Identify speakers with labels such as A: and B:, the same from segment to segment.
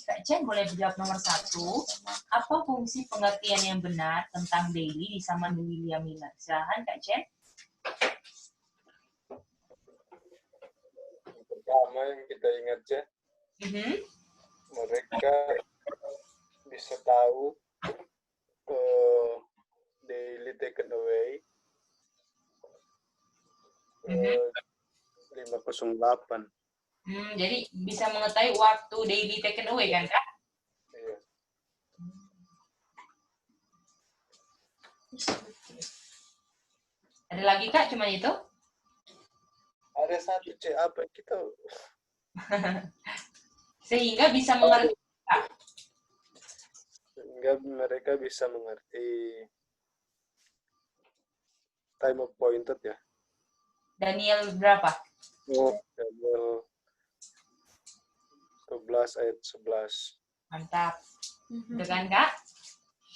A: Kak Chen boleh jawab nomor 1. Apa fungsi pengertian yang benar tentang daily di zaman William Miller? Silahkan Kak Chen.
B: Pertama yang kita ingat ya, mereka bisa tahu daily taken away 508.
A: Jadi bisa mengetahui waktu daily taken away kan Kak?
B: Iya.
A: Ada lagi Kak, cuma itu?
B: Ada satu apa kita?
A: Sehingga bisa mengerti Kak.
B: Sehingga mereka bisa mengerti time appointed ya.
A: Daniel berapa?
B: Daniel 12 ayat 11.
A: Mantap. Itu kan Kak?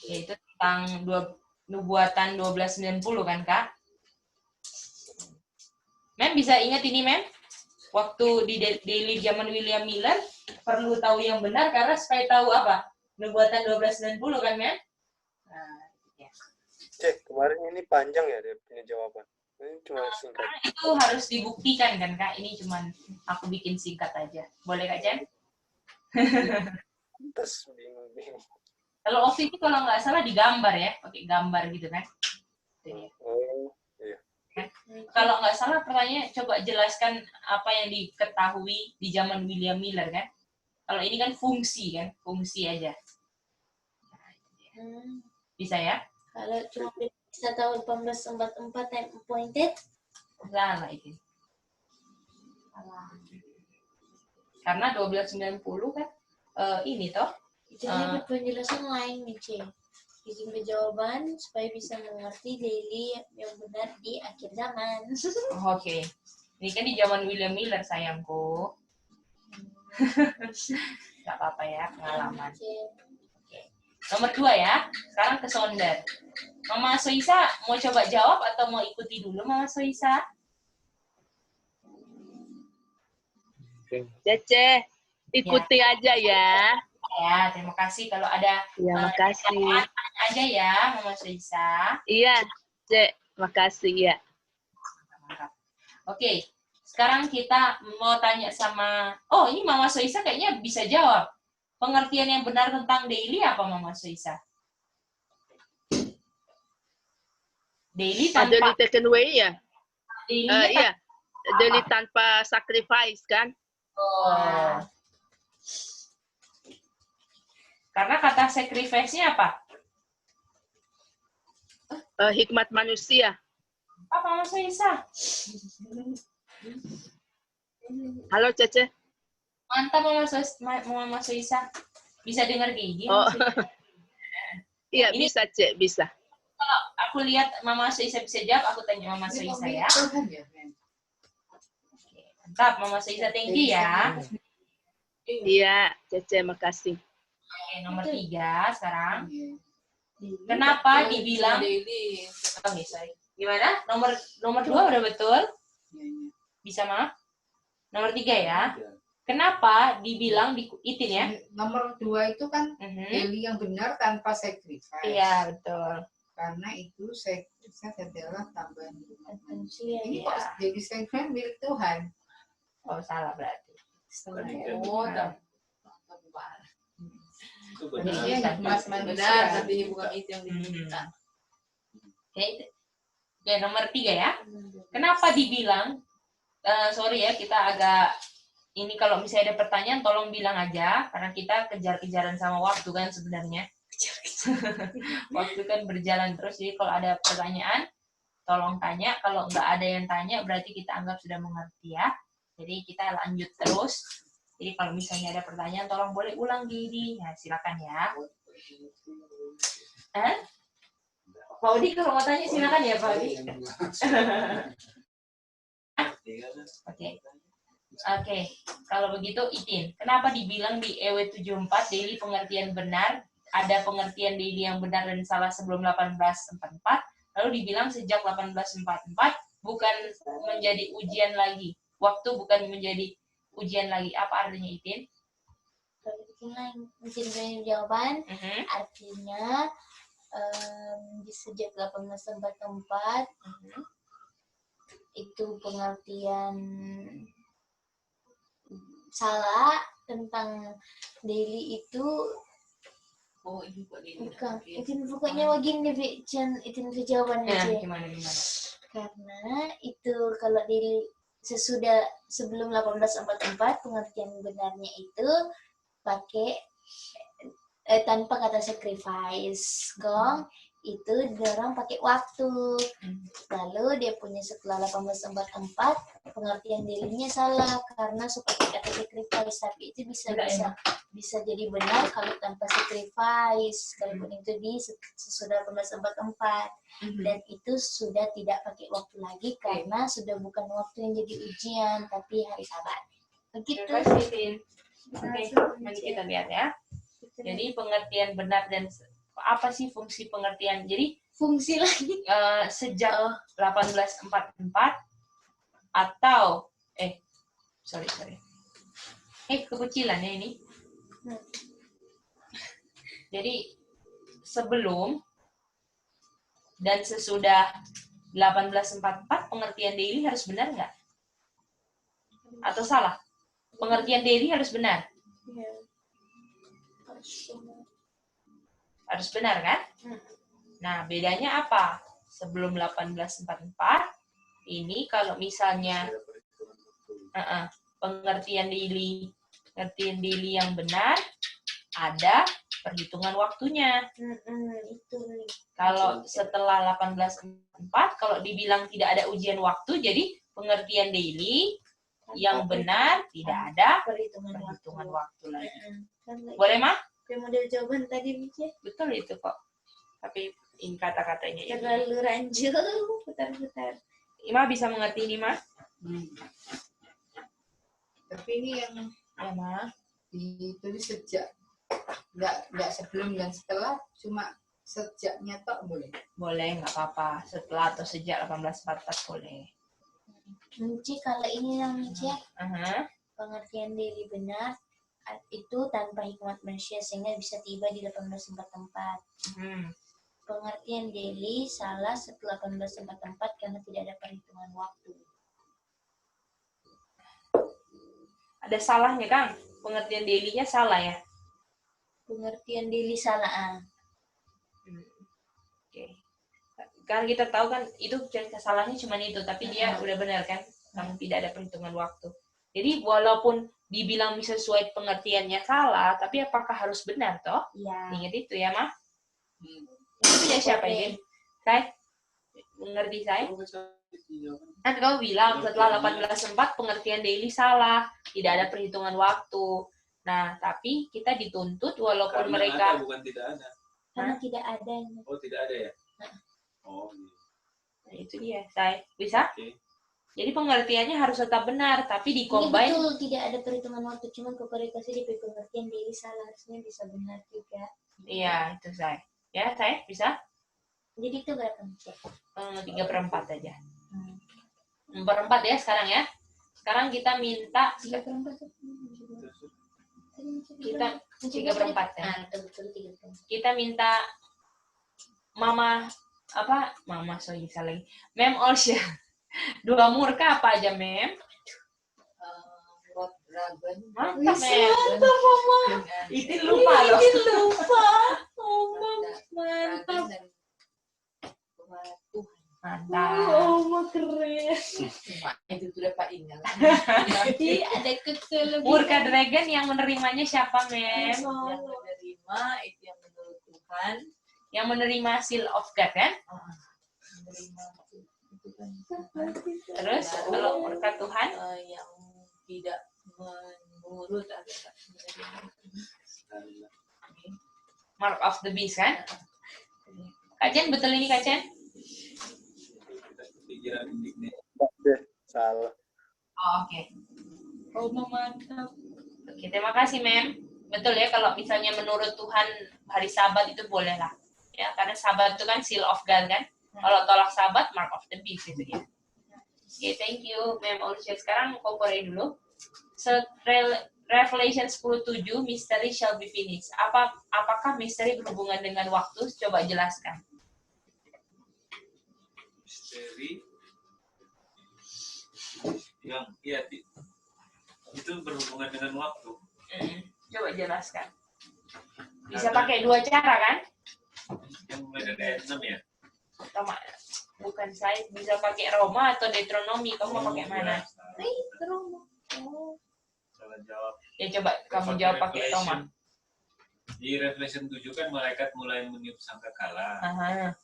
A: Yaitu tentang Nubuatan 1290 kan Kak? Mem bisa ingat ini Mem? Waktu di daily zaman William Miller perlu tahu yang benar karena supaya tahu apa? Nubuatan 1290 kan Mem? Nah, ya.
B: Cek, kemarin ini panjang ya dia punya jawaban. Ini cuma singkat.
A: Nah, itu harus dibuktikan kan Kak? Ini cuma aku bikin singkat aja. Boleh Kak Jen?
B: Terus bingung.
A: Kalau waktu itu kalau nggak salah digambar ya, pakai gambar gitu kan?
B: Oh, iya.
A: Kalau nggak salah pertanyaannya coba jelaskan apa yang diketahui di zaman William Miller kan? Kalau ini kan fungsi kan, fungsi aja. Bisa ya?
C: Kalau cuma bisa tahu 1844 time appointed.
A: Salah itu. Karena 1290 kan ini toh.
C: Itu penjelasan lain nih, Cik. Izin jawaban supaya bisa mengerti daily yang benar di akhir zaman.
A: Oke. Ini kan di zaman William Miller sayangku. Gak apa-apa ya, pengalaman. Oke. Nomor 2 ya. Sekarang ke Sonder. Mama Soisa mau coba jawab atau mau ikuti dulu Mama Soisa?
D: Cece, ikuti aja ya.
A: Ya, terima kasih. Kalau ada
D: makasih.
A: Aja ya, Mama Soisa.
D: Iya, Cek. Makasih ya.
A: Oke, sekarang kita mau tanya sama... Oh, ini Mama Soisa kayaknya bisa jawab. Pengertian yang benar tentang daily apa, Mama Soisa? Daily tanpa...
D: Daily taken away ya?
A: Iya,
D: daily tanpa sacrifice kan?
A: Oh. Karena kata sacrifice-nya apa?
D: Hikmat manusia.
A: Apa Mama Soisa?
D: Halo Cece.
A: Mantap Mama Soisa. Bisa dengar gigi?
D: Oh. Iya, bisa Cek, bisa.
A: Kalau aku lihat Mama Soisa bisa jawab, aku tanya Mama Soisa ya. Mantap Mama Soisa, thank you ya.
D: Iya, Cece, makasih.
A: Oke, nomor 3 sekarang. Kenapa dibilang gimana? Nomor 2 udah betul? Bisa, Maaf? Nomor 3 ya. Kenapa dibilang Itin ya?
E: Nomor 2 itu kan daily yang benar tanpa sacrifice.
A: Iya, betul.
E: Karena itu sacrifice adalah tambahan
C: manusia.
E: Ini kok jadi sacrifice milik Tuhan?
A: Oh, salah berarti.
E: Benar, tapi bukan itu yang diminta.
A: Oke, nomor 3 ya. Kenapa dibilang, sorry ya, kita agak, ini kalau misalnya ada pertanyaan, tolong bilang aja, karena kita kejar-kejaran sama waktu kan sebenarnya. Waktu kan berjalan terus, jadi kalau ada pertanyaan, tolong tanya. Kalau nggak ada yang tanya, berarti kita anggap sudah mengerti ya. Jadi kita lanjut terus. Jadi kalau misalnya ada pertanyaan, tolong boleh ulang Didi. Nah, silakan ya. Pak Udi kalau mau tanya silakan ya Pak Udi. Oke. Kalau begitu Itin, kenapa dibilang di EW 74 daily pengertian benar, ada pengertian daily yang benar dan salah sebelum 1844, lalu dibilang sejak 1844 bukan menjadi ujian lagi. Waktu bukan menjadi ujian lagi. Apa artinya Itin?
C: Kalau izin lain, izin jawaban
A: Mhm,
C: artinya di sejak 1844
A: mhm.
C: itu pengertian salah tentang daily itu
A: Oh, ini kok ini.
C: bukan itu bukannya wagin deh itu jawaban
A: Ya,
C: aja
A: gimana?
C: karena itu kalau daily sesudah sebelum 1844 pengertian benarnya itu pakai tanpa kata sacrifice gong itu orang pakai waktu. Lalu dia punya setelah 1844 pengertian dirinya salah karena suka pakai kata sacrifice, tapi itu bisa jadi benar kalau tanpa sacrifice sekalipun itu di sesudah 1844 dan itu sudah tidak pakai waktu lagi karena sudah bukan waktu yang jadi ujian tapi hari Sabat. Begitu.
A: Terima kasih, Tin. Oke, mari kita lihat ya. Jadi pengertian benar dan apa sih fungsi pengertian? Jadi
C: Fungsi lagi.
A: sejak 1844 atau sorry. Kekecilan ya ini. Jadi sebelum dan sesudah 1844 pengertian daily harus benar nggak? Atau salah? Pengertian daily harus benar.
C: Ya.
A: Harus benar kan? Nah, bedanya apa? Sebelum 1844, ini kalau misalnya pengertian daily yang benar, ada perhitungan waktunya.
C: Itu.
A: Kalau setelah 1844, kalau dibilang tidak ada ujian waktu, jadi pengertian daily yang benar tidak ada
C: Perhitungan
A: waktu lagi.
C: Kan
A: Boleh, Mah?
C: kayak model jawaban tadi Mice.
A: Betul itu kok. Tapi ini kata-katanya ya.
C: Terlalu ranjau, putar-putar.
A: Ima bisa mengerti ini, Mah?
E: Tapi ini yang
A: Ya, Mah.
E: ditulis sejak, nggak sebelum dan setelah, cuma sejaknya tok boleh.
A: Boleh, nggak apa-apa. Setelah atau sejak 1844 boleh.
C: Mice kalau ini yang Mice
A: Aha.
C: pengertian diri benar itu tanpa hikmat manusia sehingga bisa tiba di 1844. Pengertian daily salah setelah 1844 karena tidak ada perhitungan waktu.
A: Ada salahnya, Kang. Pengertian daily-nya salah ya.
C: Pengertian daily salah.
A: Oke. Kan kita tahu kan itu salahnya cuma itu, tapi dia udah benar kan. Karena tidak ada perhitungan waktu. Jadi walaupun dibilang sesuai pengertiannya salah, tapi apakah harus benar toh?
C: Iya.
A: Ingat itu ya, Mah. Itu punya siapa ini? Saya mengerti saya. Kan kamu bilang setelah 1844 pengertian daily salah, tidak ada perhitungan waktu. Nah, tapi kita dituntut walaupun
F: Karena
A: mereka
F: ada, bukan tidak ada.
C: Karena tidak ada.
F: Oh, tidak ada ya? Oh, iya.
A: Nah, itu dia, saya bisa.
F: Oke.
A: Jadi pengertiannya harus tetap benar, tapi
C: Ini
A: di-combine.
C: betul tidak ada perhitungan waktu, cuman komunikasi di pengertian daily salah harusnya bisa benar juga.
A: Iya, itu saya. Ya, saya bisa.
C: Jadi itu berapa Mice?
A: 3/4 aja. 4/4 ya sekarang ya. Sekarang kita minta
C: 3/4.
A: kita 3/4 ya.
C: Ah, betul 3/4.
A: Kita minta Mama sorry salah lagi. Mem Olsya. 2 murka apa aja, Mem?
E: Rod Dragon.
A: Mantap, Mem.
C: Mantap, Mama.
A: Itu lupa loh.
C: Lupa. Mama mantap.
A: Mantap.
C: Mama keren.
E: Itu sudah Pak Ingal.
C: Jadi ada kecil
A: Murka Dragon yang menerimanya siapa, Mem?
E: Yang menerima itu yang menurut Tuhan.
A: Yang menerima seal of God kan?
E: Menerima itu kan
A: Terus kalau murka Tuhan,
E: yang tidak menurut agak
A: mark of the beast kan? Kak Jen, betul ini Kak Jen?
F: Pikiran ini.
B: Salah.
A: Oh, oke.
C: Oh, mantap.
A: Oke, terima kasih, Mem. Betul ya, kalau misalnya menurut Tuhan hari Sabat itu boleh lah. Ya, karena Sabat itu kan seal of God kan? Kalau tolak Sabat, mark of the beast itu ya. Oke, thank you, Mem Olsya. Sekarang kompore dulu. Revelation 10:7, mystery shall be finished. Apakah misteri berhubungan dengan waktu? Coba jelaskan.
F: Misteri yang itu berhubungan dengan waktu.
A: Coba jelaskan. Bisa pakai dua cara kan?
F: Yang mulai dari ayat 6 ya.
A: Toma, bukan saya bisa pakai Roma atau Deuteronomi. Kamu mau pakai mana?
F: Salah jawab.
A: Ya coba kamu jawab pakai Roma.
F: Di Revelation 7 kan malaikat mulai meniup sangkakala
A: Aha.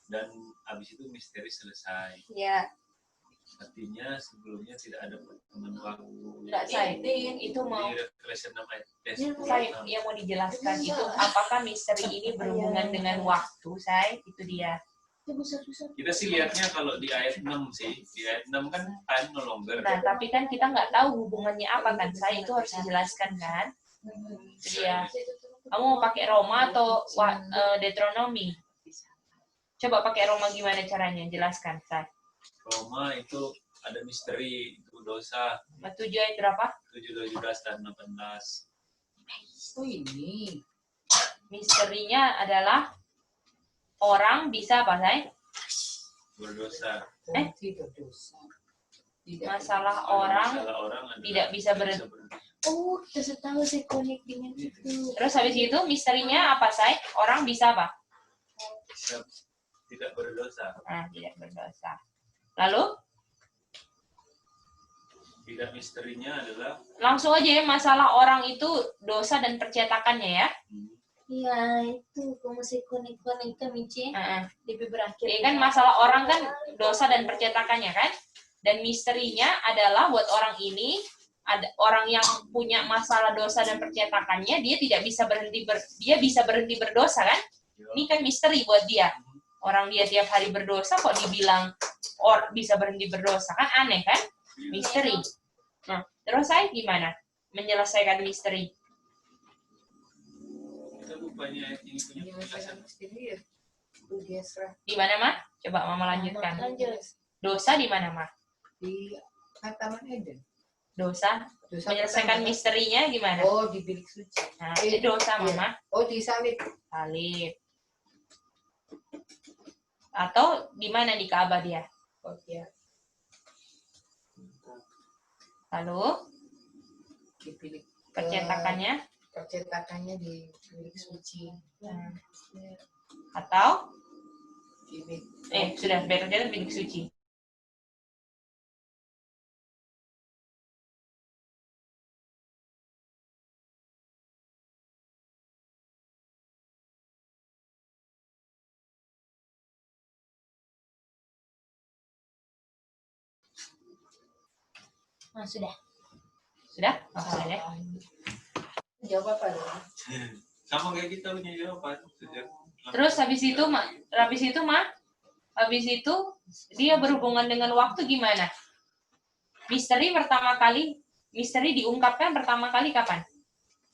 F: dan habis itu misteri selesai.
C: Ya.
F: Artinya sebelumnya tidak ada pertemuan waktu.
A: Enggak saya. Itu mau
F: Di Revelation 6 ayat
A: saya yang mau dijelaskan itu apakah misteri ini berhubungan dengan waktu, saya itu dia.
F: Kita sih lihatnya kalau di ayat 6 sih. Di ayat 6 kan time no longer.
A: Nah, tapi kan kita nggak tahu hubungannya apa kan, saya itu harus dijelaskan kan. Itu dia. Kamu mau pakai Roma atau Deuteronomi? Coba pakai Roma gimana caranya? Jelaskan, saya.
F: Roma itu ada misteri, itu dosa.
A: 7 ayat berapa?
F: 7, 17, dan 18.
E: Oh ini.
A: Misterinya adalah orang bisa apa, say?
F: Berdosa.
E: Tidak dosa. Tidak.
A: Masalah orang
F: Salah orang adalah
A: tidak bisa berhenti.
C: Oh, kita tahu saya connect dengan itu.
A: Terus habis itu misterinya apa, say? Orang bisa apa?
F: Bisa tidak berdosa.
A: Nah, tidak berdosa. Lalu
F: Tidak misterinya adalah
A: langsung aja ya, masalah orang itu dosa dan percetakannya ya.
C: Iya, itu kamu masih connect kan, Mici? Lebih berakhir.
A: Jadi kan masalah orang kan dosa dan percetakannya kan. Dan misterinya adalah buat orang ini, ada orang yang punya masalah dosa dan percetakannya, dia tidak bisa dia bisa berhenti berdosa kan? Ini kan misteri buat dia. Orang dia tiap hari berdosa kok dibilang bisa berhenti berdosa, kan aneh kan? Misteri. Nah, terus saya gimana menyelesaikan misteri?
F: kita rupanya ini punya penjelasan.
A: Di mana, Mah? Coba Mama lanjutkan.
C: Lanjut.
A: Dosa di mana, Mah?
E: Di Taman Eden.
A: Dosa.
E: Dosa
A: Menyelesaikan
E: pertama.
A: misterinya gimana?
E: Oh, di bilik suci.
A: Nah, itu dosa,
E: Iya.
A: Mama.
E: Oh, di salib.
A: Salib. Atau di mana di Ka'bah dia?
E: Oh, ya.
A: Lalu
E: Di bilik.
A: percetakannya
E: Percetakannya di bilik suci.
A: atau
E: Di bilik.
A: sudah percetakan bilik suci.
C: Nah, sudah.
A: Sudah? Oh, sudah ya.
E: Jawab apa dong?
F: Sama kayak kita punya jawaban.
A: Terus habis itu dia berhubungan dengan waktu gimana? Misteri diungkapkan pertama kali kapan?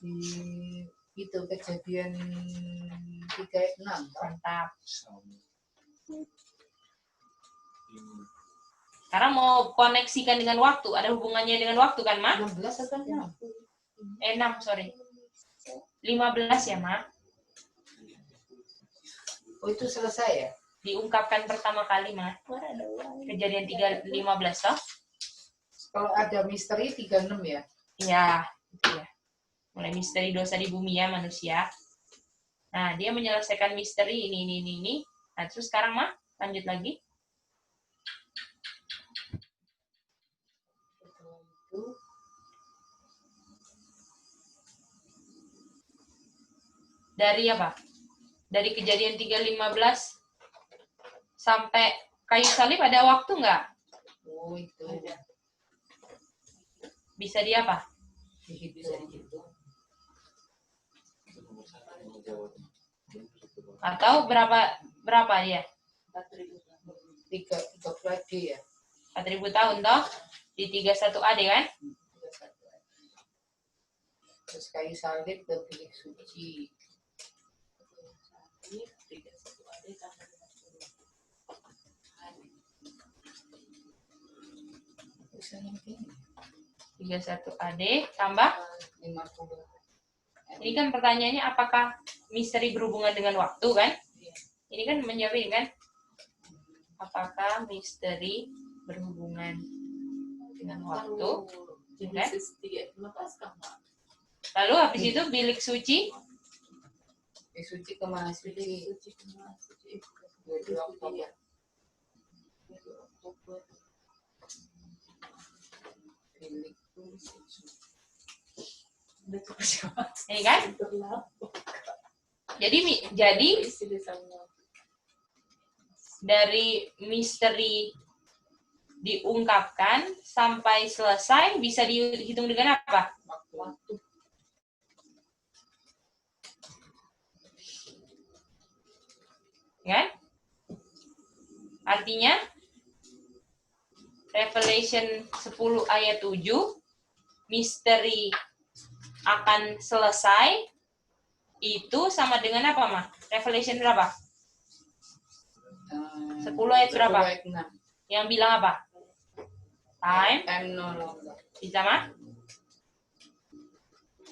E: Di itu kejadian 3:6.
A: Mantap. Sekarang mau koneksikan dengan waktu, ada hubungannya dengan waktu kan, Ma?
E: 16 atau 6?
A: 6, sorry. 15 ya, Ma?
E: Oh, itu selesai ya?
A: Diungkapkan pertama kali, Ma. Kejadian 3:15 toh?
E: Kalau ada misteri 36 ya?
A: Iya, itu ya. Mulai misteri dosa di bumi ya manusia. Nah, dia menyelesaikan misteri ini. Nah, terus sekarang, Ma, lanjut lagi. Dari apa? Dari kejadian 3:15 sampai kayu salib ada waktu nggak?
E: Oh, itu.
A: Bisa di apa? Atau berapa dia?
E: 3 AD ya?
A: 4.000 tahun toh? Di 31 AD kan?
E: Terus kayu salib ke bilik suci. Bisa yang ini.
A: 31 AD tambah.
E: 50.
A: Ini kan pertanyaannya apakah misteri berhubungan dengan waktu kan? Ini kan menjawab kan? Apakah misteri berhubungan dengan waktu? Kan? Lalu habis itu bilik suci.
E: Suci ke mana suci? 22 Oktober.
A: Ini kan? Jadi dari misteri diungkapkan sampai selesai bisa dihitung dengan apa?
E: Waktu.
A: Kan? Artinya Revelation 10 ayat 7 misteri akan selesai itu sama dengan apa, Mah? Revelation berapa? 10 ayat berapa?
E: 10 ayat 6.
A: Yang bilang apa? Time.
E: Time no longer.
A: Bisa, Mah?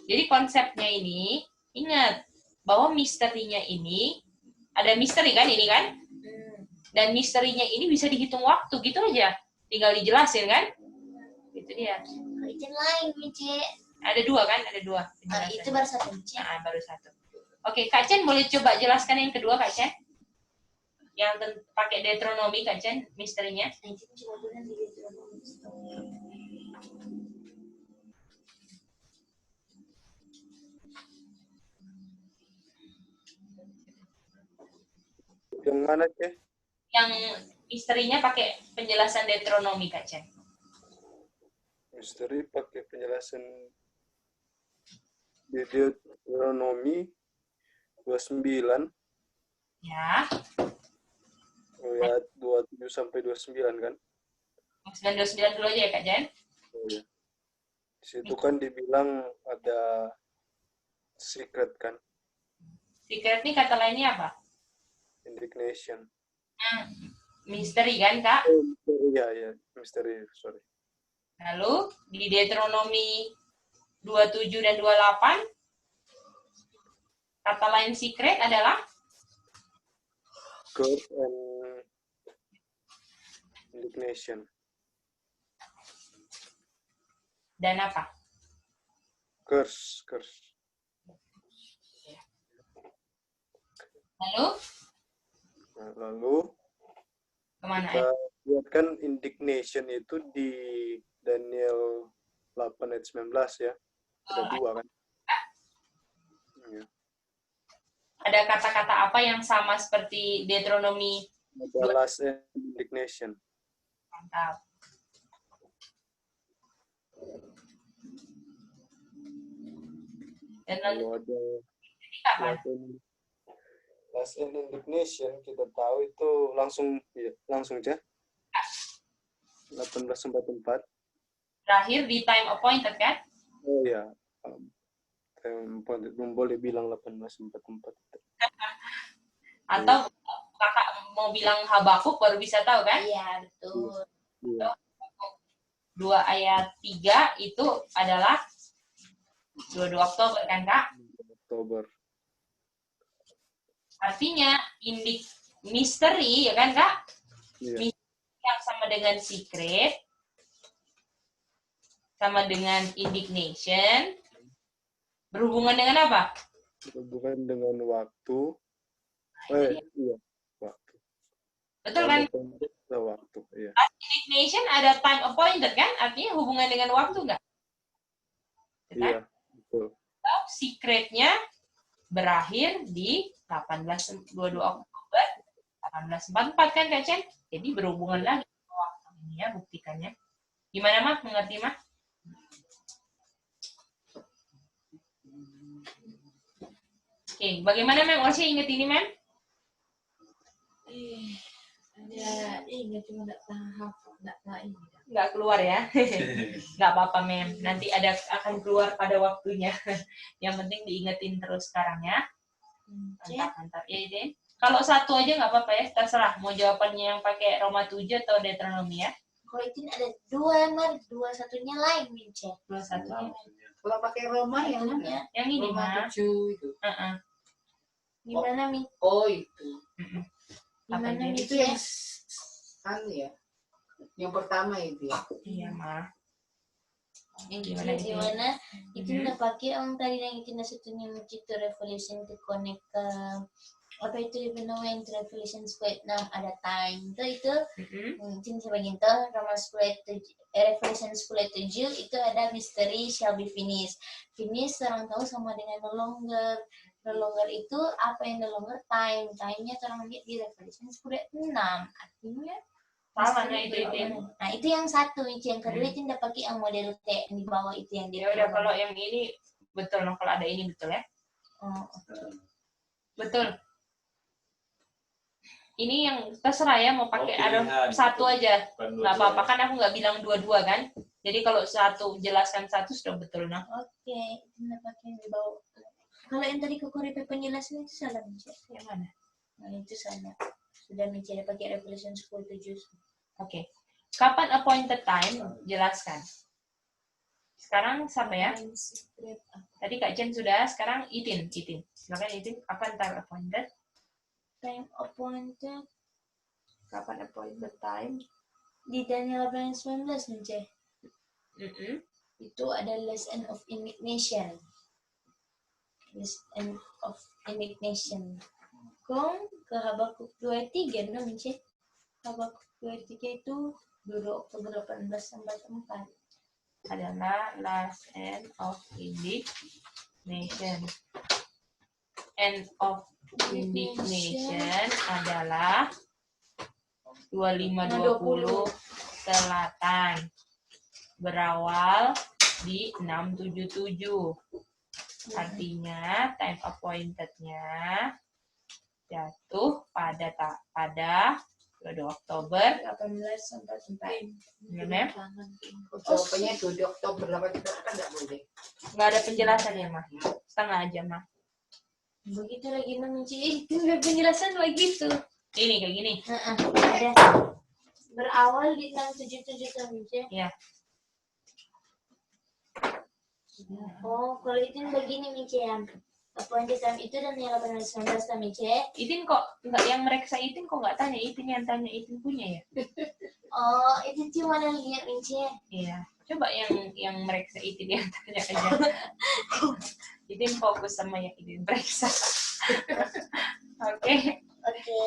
A: Jadi konsepnya ini, ingat bahwa misterinya ini, ada misteri kan ini kan? Dan misterinya ini bisa dihitung waktu, gitu aja. Tinggal dijelasin kan? Itu dia.
C: Izin lain, Mice.
A: Ada dua kan? Ada dua.
C: Itu baru satu, Mice.
A: Nah, baru satu. Oke, Kak Chen boleh coba jelaskan yang kedua, Kak Chen? Yang pakai Deuteronomy, Kak Chen, misterinya.
C: Izin coba dulu di Deuteronomy.
B: Yang mana, Ceh?
A: Yang misterinya pakai penjelasan Deuteronomy, Kak Chen.
B: Misteri pakai penjelasan di Deuteronomy 29
A: Ya.
B: ayat 27 sampai 29 kan?
A: 929 dulu aja ya, Kak Chen.
B: Oh, ya. Di situ kan dibilang ada secret kan?
A: Secret nih kata lainnya apa?
B: Indignation.
A: Misteri kan, Kak?
B: Iya, ya, misteri, sorry.
A: Lalu di Deuteronomy 27 dan 28 kata lain secret adalah
B: Curse and indignation.
A: dan apa?
B: Curse.
A: Lalu
B: Nah, lalu
A: kemana
B: kita
A: ya?
B: lihat kan indignation itu di Daniel 8 ayat 19 ya. Ada dua kan? Ya.
A: Ada kata-kata apa yang sama seperti Deuteronomy?
B: Ada last and indignation.
A: Mantap. Dan lalu
B: Kalau ada
A: ini kapan?
B: last and indignation kita tahu itu langsung aja. 1844.
A: Terakhir di time appointed kan?
B: Oh ya. Belum boleh bilang 1844.
A: Atau kakak mau bilang Habakuk baru bisa tahu kan?
C: Iya, betul.
B: Iya.
A: 2 ayat 3 itu adalah 22 Oktober kan, Kak?
B: Oktober.
A: Artinya misteri ya kan, Kak?
B: Iya.
A: Yang sama dengan secret sama dengan indignation berhubungan dengan apa?
B: Berhubungan dengan waktu. Iya, waktu.
A: Betul kan?
B: Waktu, iya.
A: Indignation ada time appointed kan? Artinya hubungan dengan waktu nggak?
B: Iya, betul.
A: Secretnya berakhir di 22 Oktober 1844 kan, Kak Chen? Jadi berhubungan lagi sama waktu ini ya buktikannya. Gimana, Mak? Mengerti, Mak? Oke, bagaimana, Mem? Orsi inget ini, Mem?
E: Ada ingat cuma nggak tahu ini.
A: Nggak keluar ya? Nggak apa-apa, Mem. Nanti akan keluar pada waktunya. Yang penting diingetin terus sekarang ya. Mantap. Ya, Iden. Kalau satu aja nggak apa-apa ya, terserah. Mau jawabannya yang pakai Roma 7 atau Deuteronomy ya.
C: Kalau itu ada dua, dua satunya lain Mince.
A: Dua satunya.
E: Kalau pakai Roma yang mana?
A: Yang ini
E: Roma
A: mah.
E: 7 itu.
C: Gimana Mi?
E: Oh itu.
A: Apa
C: Gimana
A: jadi?
E: Itu
C: Mince?
E: yang anu ya. Yang pertama itu ya.
A: Iya mah.
C: Gimana gimana? Itu udah pakai orang tadi yang itu satunya itu revolution to connect ke apa itu namanya revolution square. Nah ada time itu mungkin sebagian tuh Roma square revolution square 7 itu ada mystery shall be finished. Finish orang tahu sama dengan no longer. No longer itu apa yang no longer time. Time-nya orang lihat di revolution square 6. Artinya
A: Sama nah itu.
C: Nah itu yang satu, yang kedua itu udah pakai yang model T di bawah itu yang
A: Ya udah kalau yang ini betul no, kalau ada ini betul ya.
C: Oh,
A: Betul. Ini yang terserah ya mau pakai ada
F: pilihan,
A: satu
F: gitu.
A: aja.
F: Bukan
A: Nggak apa-apa
F: dua-dua.
A: kan aku nggak bilang dua-dua kan. Jadi kalau satu jelaskan satu sudah betul nah.
C: Oke, itu udah pakai yang di bawah. Kalau yang tadi Kokoripe penjelasan itu salah Mince.
A: Yang mana?
C: Nah itu salah. Sudah Mince ada pakai revolution 10 7.
A: Oke. Kapan appointed time? Jelaskan. Sekarang siapa ya? Tadi Kak Jen sudah, sekarang Itin. Silakan Itin. Kapan time appointed?
C: Time appointed
A: Kapan appointed time?
C: di Daniel 18:19 Mince. Itu ada lesson of indignation. Lesson of indignation. Kong ke Habakuk 2:3 no Mince. Habakuk 2:3 itu 2 Oktober 18 sampai 4.
A: Adalah last end of indignation. End of indignation adalah 2520 selatan. Berawal di 677. Artinya time appointed-nya jatuh pada 22 Oktober
C: 18 sampai 4.
A: ya, Mem?
E: Jawabannya 2 Oktober 8 kan nggak boleh.
A: Nggak ada penjelasan ya, Mah? Setengah aja, Mah.
C: Begitu lagi Mince itu penjelasan begitu.
A: Ini kayak gini.
C: Ada berawal di 677 kan Mince.
A: Ya.
C: Oh, kalau itu begini Mince ya. Appointed time itu dan yang 18 19 kan Mince.
A: Itin kok nggak yang mereka Itin kok nggak tanya Itin yang tanya Itin punya ya?
C: Oh, itu cuma yang lihat Mince.
A: Iya. Coba yang mereka Itin yang tanya aja. Itin fokus sama yang Itin periksa. Oke.
C: Oke.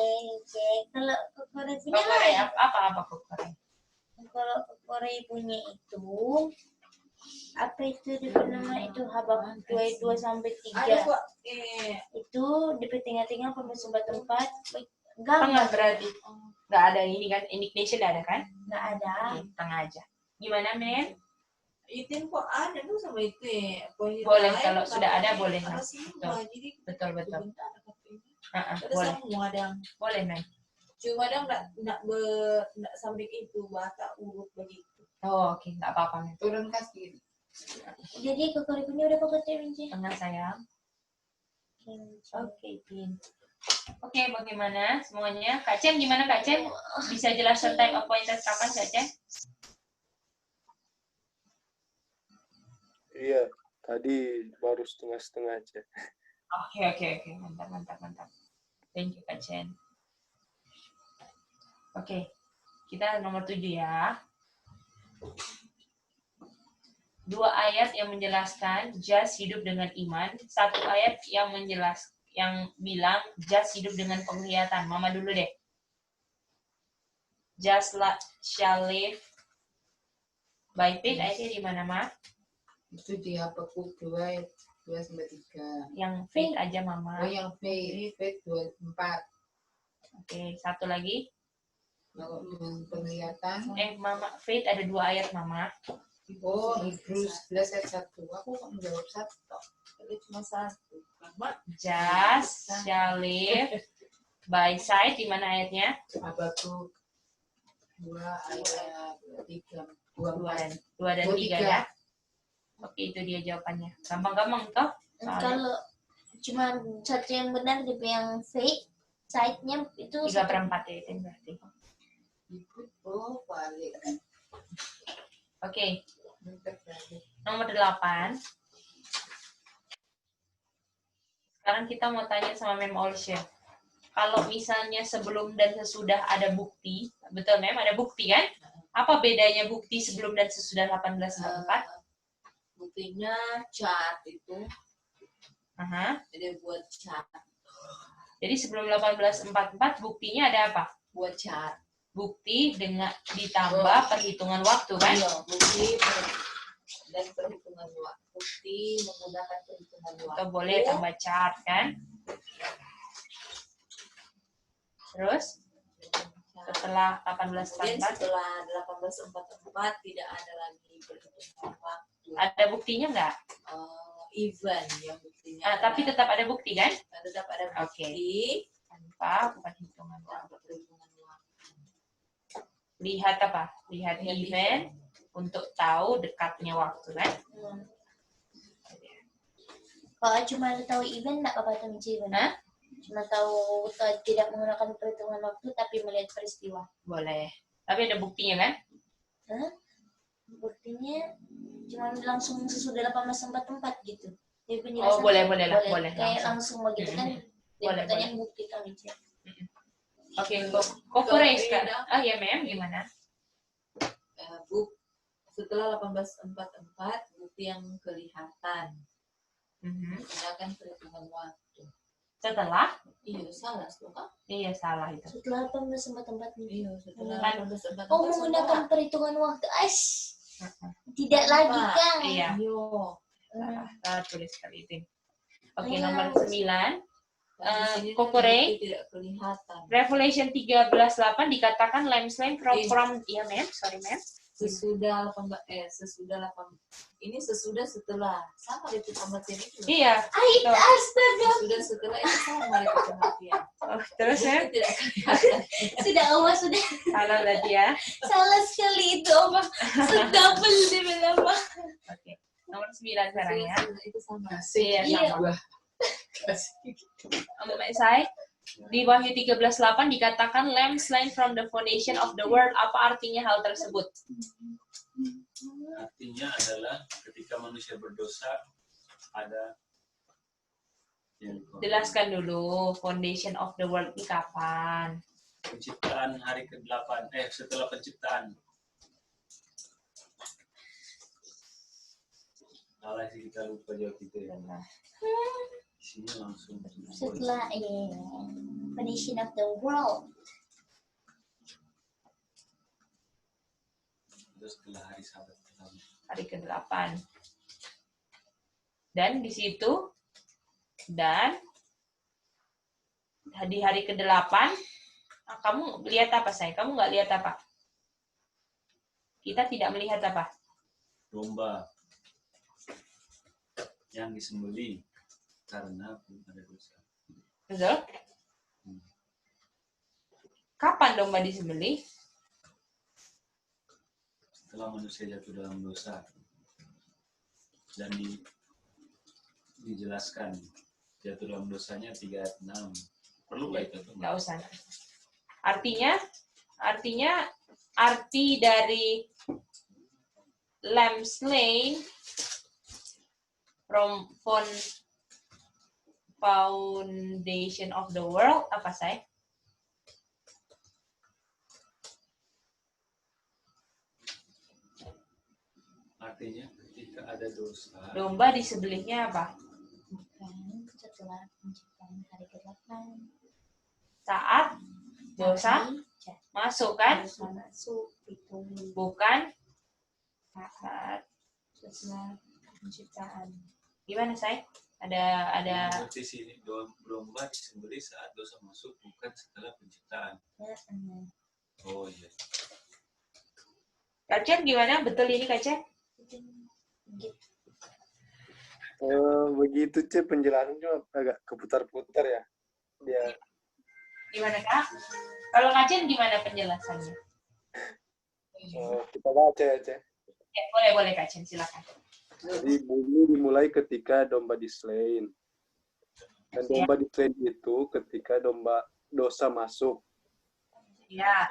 C: Kalau Kokore punya
A: Kokore
C: lain.
A: apa Kokore?
C: Kalau Kokore punya itu apa itu di nama itu Habakuk 2 sampai 3.
E: Ada kok.
C: Itu di tengah-tengah pembersumbat tempat
A: Tengah berarti. Nggak ada ini kan, indignation nggak ada kan?
C: nggak ada.
A: Oke, tengah aja. Gimana, Men?
G: Itin kok ada tuh sama itu ya.
A: Boleh, kalau sudah ada boleh.
G: Ada semua, jadi
A: Betul.
G: sebentar
A: Ada
G: ada semua ada.
A: boleh, Men.
G: Cuma ada nggak sampai itu bahasa urut begitu.
A: Oh, oke, nggak apa-apa, Men.
E: Turun kaki.
C: Jadi Kokore punya udah pakai Mince.
A: Tengah, sayang. Oke, Pin. Oke, bagaimana semuanya? Kak Cem, gimana Kak Cem? Bisa jelaskan time appointed kapan, Kak Cem?
B: Iya, tadi baru setengah-setengah aja.
A: Oke. Mantap. Thank you, Kak Cem. Oke, kita nomor 7 ya. 2 ayat yang menjelaskan just hidup dengan iman, 1 ayat yang bilang just hidup dengan penglihatan. Mama dulu deh. Just shall live by faith. Ayatnya di mana, Ma?
E: Itu di Habakuk 2 sampai 3.
A: Yang faith aja, Mama.
E: Oh yang faith 24.
A: Oke, satu lagi.
E: Kalau dengan penglihatan.
A: Mama, faith ada 2 ayat, Mama.
E: Oh, Hebrews 11 ayat 1. Aku kok menjawab 1.
G: Tapi cuma satu.
A: Just shall live by sight. Di mana ayatnya?
E: Habakuk 2 ayat 3.
A: 2 dan 3 ya. Oke, itu dia jawabannya. Gampang-gampang toh? Soalnya
C: Kalau cuma satu yang benar di yang fake, site-nya itu
A: 3/4 ya itu berarti.
E: Oh, balik.
A: Oke. Nomor 8. Sekarang kita mau tanya sama Mem Olsya. Kalau misalnya sebelum dan sesudah ada bukti, betul Mem, ada bukti kan? Apa bedanya bukti sebelum dan sesudah 1844?
G: Buktinya chart itu,
A: Aha.
G: jadi buat chart,
A: Jadi sebelum 1844 buktinya ada apa?
G: buat chart.
A: Bukti dengan ditambah perhitungan waktu kan?
G: Iya, bukti dan perhitungan waktu. Bukti menggunakan perhitungan waktu.
A: Atau boleh tambah chart kan? Terus setelah
G: Kemudian
A: 1844
G: setelah 1844 tidak ada lagi perhitungan waktu.
A: ada buktinya nggak?
G: Event yang buktinya.
A: Tapi tetap ada bukti kan?
G: tetap ada
A: Oke.
G: bukti
A: Tanpa perhitungan
G: tanpa
A: waktu.
G: perhitungan waktu.
A: Lihat apa? Lihat event untuk tahu dekatnya waktu kan?
C: Kalau cuma tahu event nggak apa-apa tuh Michi,
A: Hah?
C: cuma tahu tidak menggunakan perhitungan waktu tapi melihat peristiwa.
A: Boleh. Tapi ada buktinya kan?
C: Hah? Buktinya cuma langsung sesudah 1844 gitu. Jadi penjelasan
A: boleh lah, boleh.
C: kayak langsung begitu kan. Dia
A: Boleh,
C: pertanyaan bukti kan Michi.
A: Oke, Kokoreis kan? Ya Mem, gimana?
G: Setelah 1844 bukti yang kelihatan menggunakan perhitungan waktu.
A: Setelah?
G: Iya salah tuh kan?
A: Iya salah itu.
C: Setelah 1844 nih.
G: Iya setelah
A: Kan.
G: 1844.
C: Oh, menggunakan perhitungan waktu. Tidak lagi kan.
A: Iya. Salah tulis kali itu. Oke, nomor 9. Kokoreis.
G: Tidak kelihatan.
A: Revelation 13:8 dikatakan lamb from iya Mem, sorry Mem.
G: Sesudah 8 ini setelah sama itu kematian itu.
A: Iya.
C: Astaga.
G: Setelah itu sama itu kematian.
A: Oh, terus Mem?
G: Tidak kelihatan.
C: Sudah Oma sudah
A: Salah berarti ya.
C: salah sekali itu Oma. Sedabel dia bilang Oma.
A: Oke. Nomor 9 sekarang ya.
G: Itu sama.
A: Iya,
C: Iya.
A: sama. Saya di Wahyu 13:8 dikatakan lamb slain from the foundation of the world. Apa artinya hal tersebut?
F: Artinya adalah ketika manusia berdosa ada yang
A: Jelaskan dulu foundation of the world ini kapan?
F: penciptaan hari ke-8 setelah penciptaan. Salah sih kita lupa jawab itu ya. Di sini langsung
C: Setelah foundation of the world.
F: terus setelah hari Sabat pertama.
A: Hari ke-8. Dan di situ dan di hari ke-8 kamu lihat apa saya? Kamu nggak lihat apa? Kita tidak melihat apa?
F: Domba yang disembelih karena ada dosa.
A: Betul? Kapan domba disembelih?
F: Setelah manusia jatuh dalam dosa dan dijelaskan jatuh dalam dosanya 3:6. Perlu nggak itu?
A: Nggak usah. Artinya arti dari lamb slain from foundation of the world apa saya?
F: Artinya ketika ada dosa,
A: Domba disembelihnya apa?
C: Setelah penciptaan hari ke-8.
A: Saat dosa masuk kan?
C: Dosa masuk itu
A: Bukan
C: saat setelah penciptaan.
A: gimana saya? Ada
F: berarti sini domba disembelih saat dosa masuk bukan setelah penciptaan. Oh iya.
A: Kacen gimana? Betul ini Kacen?
B: Begitu C, penjelasan cuma agak keputar-putar ya. Dia
A: Gimana Kak? Kalau Kacen gimana penjelasannya?
B: kita baca ya C.
A: Boleh Kacen, silakan.
B: Jadi bumi dimulai ketika domba dislain. Dan domba dislain itu ketika domba dosa masuk.
A: Ya.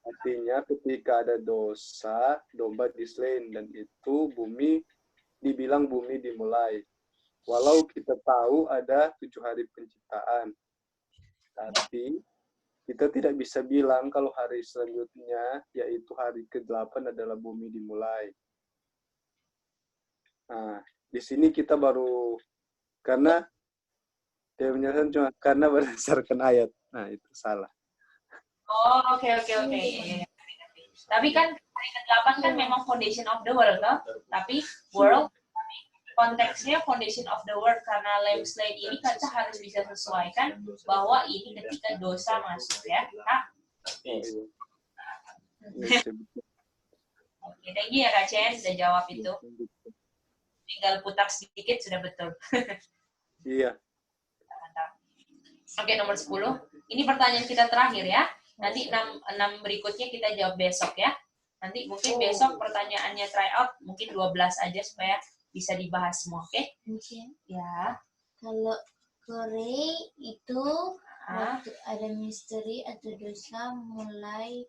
B: Artinya ketika ada dosa, domba diselain, dan itu bumi dibilang bumi dimulai. Walau kita tahu ada 7 hari penciptaan, tapi kita tidak bisa bilang kalau hari selanjutnya, yaitu hari ke-8 adalah bumi dimulai. Nah, di sini kita baru, karena dia menyatakan cuma karena berdasarkan ayat. Nah, itu salah.
A: Oh, oke. Iya. Tapi kan hari ke-8 kan memang foundation of the world, toh? Tapi konteksnya foundation of the world, karena lamb slain ini kita harus bisa sesuaikan bahwa ini ketika dosa masuk ya. Oke, thank you ya Kak Chen sudah jawab itu. Tinggal putar sedikit sudah betul.
B: Iya.
A: Mantap. Oke, nomor 10. Ini pertanyaan kita terakhir ya. Nanti 6 berikutnya kita jawab besok ya. Nanti mungkin besok pertanyaannya try out mungkin 12 aja supaya bisa dibahas semua, oke?
C: Mungkin.
A: Ya.
C: Kalau Korea itu waktu ada misteri atau dosa mulai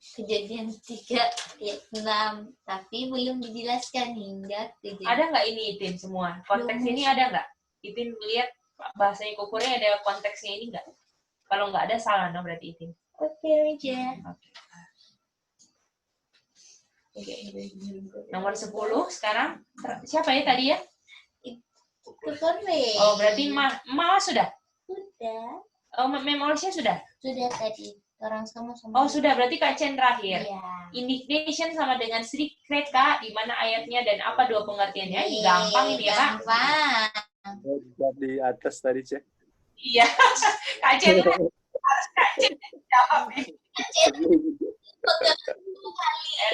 C: kejadian 3 ayat 6, tapi belum dijelaskan hingga kejadian.
A: Ada nggak ini Itin semua? Konteks ini ada nggak? Itin lihat bahasanya Korea ada konteksnya ini nggak? Kalau nggak ada salah, no berarti Itin.
C: Oke aja.
A: Oke. Nomor 10 sekarang siapa ya tadi ya?
C: Korea.
A: Oh berarti Mama sudah?
C: Sudah.
A: Oh Memolesnya sudah?
C: Sudah tadi. Orang sama-sama.
A: Oh sudah, berarti Kak Chen terakhir.
C: Iya.
A: Indignation sama dengan secret Kak, di mana ayatnya dan apa dua pengertiannya? Ini gampang ini ya Kak.
C: Gampang.
B: Di atas tadi, Cek.
A: Iya, Kak Chen harus Kak Chen jawab nih.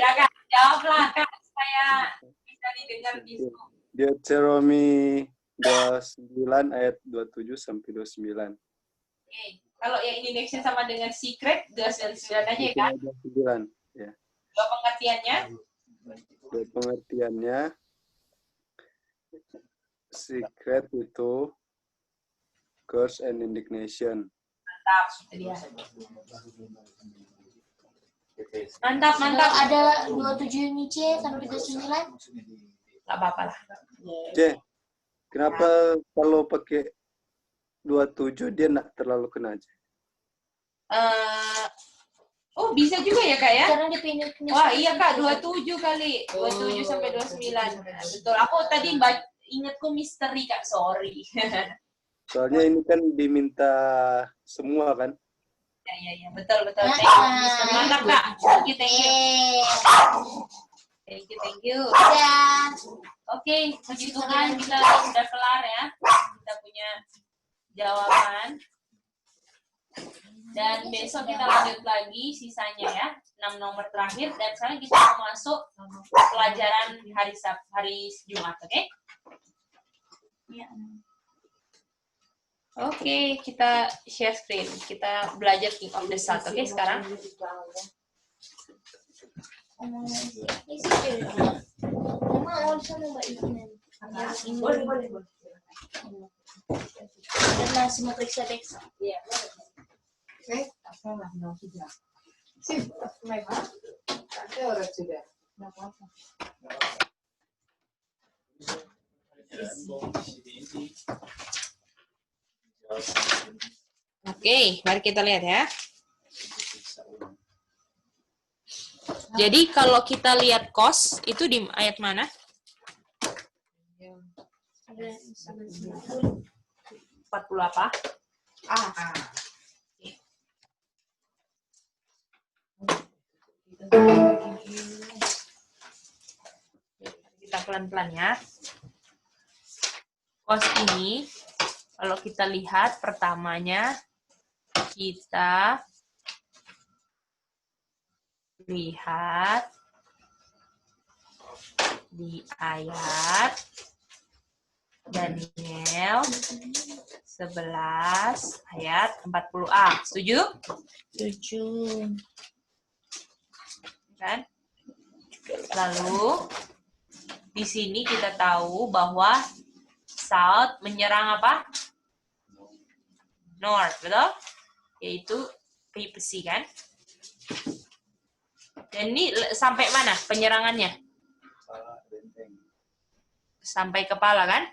A: Ya Kak, jawablah Kak, supaya bisa didengar di Zoom.
B: Deuteronomy 29 ayat 27 sampai 29.
A: Oke. Kalau yang indignation sama dengan secret 29 aja ya Kak.
B: 29, ya.
A: Dua pengertiannya?
B: Dua pengertiannya, secret itu curse and indignation.
A: Mantap, itu dia. Mantap.
C: Ada 27 ini C sampai 29.
A: Gak apa-apa lah.
B: C, kenapa kalau pakai 27 dia nggak terlalu kena aja?
A: Oh bisa juga ya Kak ya?
C: Sekarang dipindah.
A: Wah iya Kak, 27 kali. 27 sampai 29. Nah, betul, aku tadi ingatku misteri Kak, sorry.
B: Soalnya ini kan diminta semua kan?
A: Ya, betul. Thank you. Mantap Kak. Thank you.
C: Ya.
A: Oke, puji Tuhan kita sudah kelar ya. Kita punya jawaban. Dan besok kita lanjut lagi sisanya ya, 6 nomor terakhir. Dan sekarang kita mau masuk pelajaran hari Jumat, oke?
C: Ya.
A: Oke, kita share screen. Kita belajar King of the South, oke sekarang?
C: Boleh. Dan langsung periksa.
E: Iya. Oke, salah no sudah. Sip, memang. Ada orang sudah. Enggak apa-apa.
A: Oke, mari kita lihat ya. Jadi kalau kita lihat kos itu di ayat mana? 40 apa? Kita pelan-pelan ya. Kos ini kalau kita lihat pertamanya kita lihat di ayat Daniel 11 ayat 40a. Setuju?
C: Setuju.
A: Kan? Lalu di sini kita tahu bahwa South menyerang apa? North, betul? yaitu papacy kan. Dan ini sampai mana penyerangannya?
F: Kepala benteng.
A: Sampai kepala kan?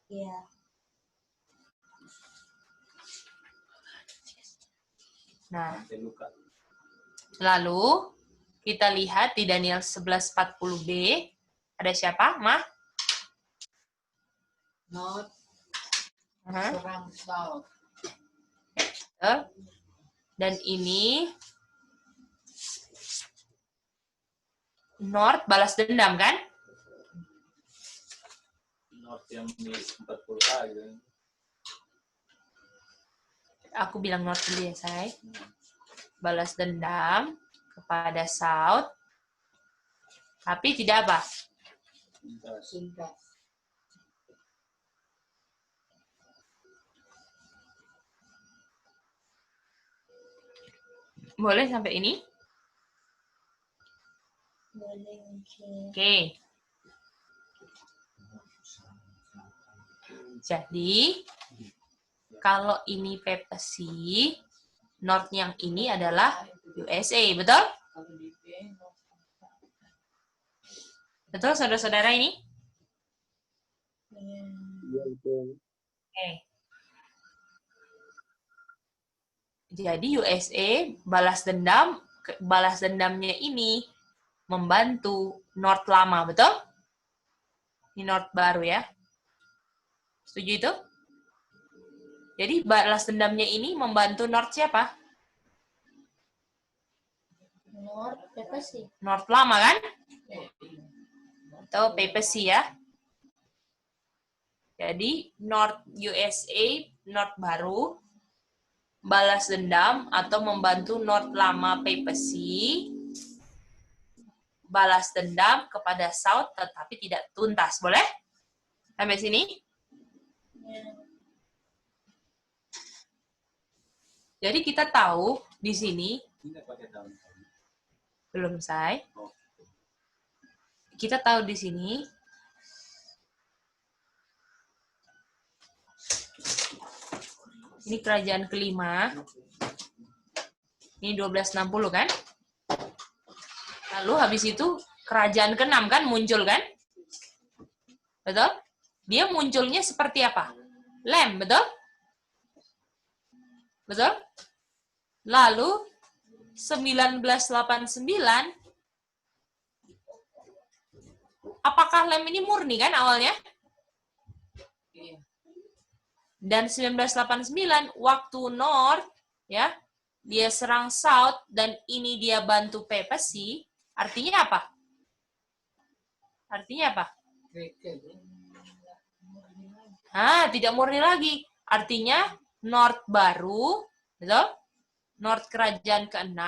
C: Iya.
A: Nah,
F: Sampai luka.
A: lalu kita lihat di Daniel 11:40b ada siapa, Mah?
E: Not
A: Aha.
E: serang South.
A: Betul. Dan ini North balas dendam kan?
F: North yang di 40A gitu.
A: Aku bilang North dulu ya, say. Balas dendam kepada South. Tapi tidak apa?
F: Tuntas.
E: Tuntas.
A: Boleh sampai ini?
C: Boleh mungkin.
A: Oke. Jadi, kalau ini papacy, North yang ini adalah USA, betul?
E: Kalau di B, North.
A: Betul, saudara-saudara ini?
C: Iya.
B: Iya, betul.
A: Oke. Jadi USA balas dendamnya ini membantu North lama, betul? Ini North baru ya. Setuju itu? Jadi balas dendamnya ini membantu North siapa?
C: North papacy.
A: North lama kan? Atau papacy ya. Jadi North USA, North baru, balas dendam atau membantu North lama papacy, balas dendam kepada South tetapi tidak tuntas. Boleh? Sampai sini? Jadi kita tahu di sini,
F: Ini pakai tahun.
A: belum selesai,
F: Oh.
A: kita tahu di sini, ini kerajaan kelima, ini 1260 kan? Lalu habis itu kerajaan keenam kan muncul kan? Betul? Dia munculnya seperti apa? Lem, betul? Betul? Lalu 1989, apakah lem ini murni kan awalnya?
E: Iya.
A: Dan 1989 waktu North ya, dia serang South dan ini dia bantu papacy, artinya apa? Artinya apa? Tidak murni lagi. Artinya North baru, betul? North kerajaan ke-6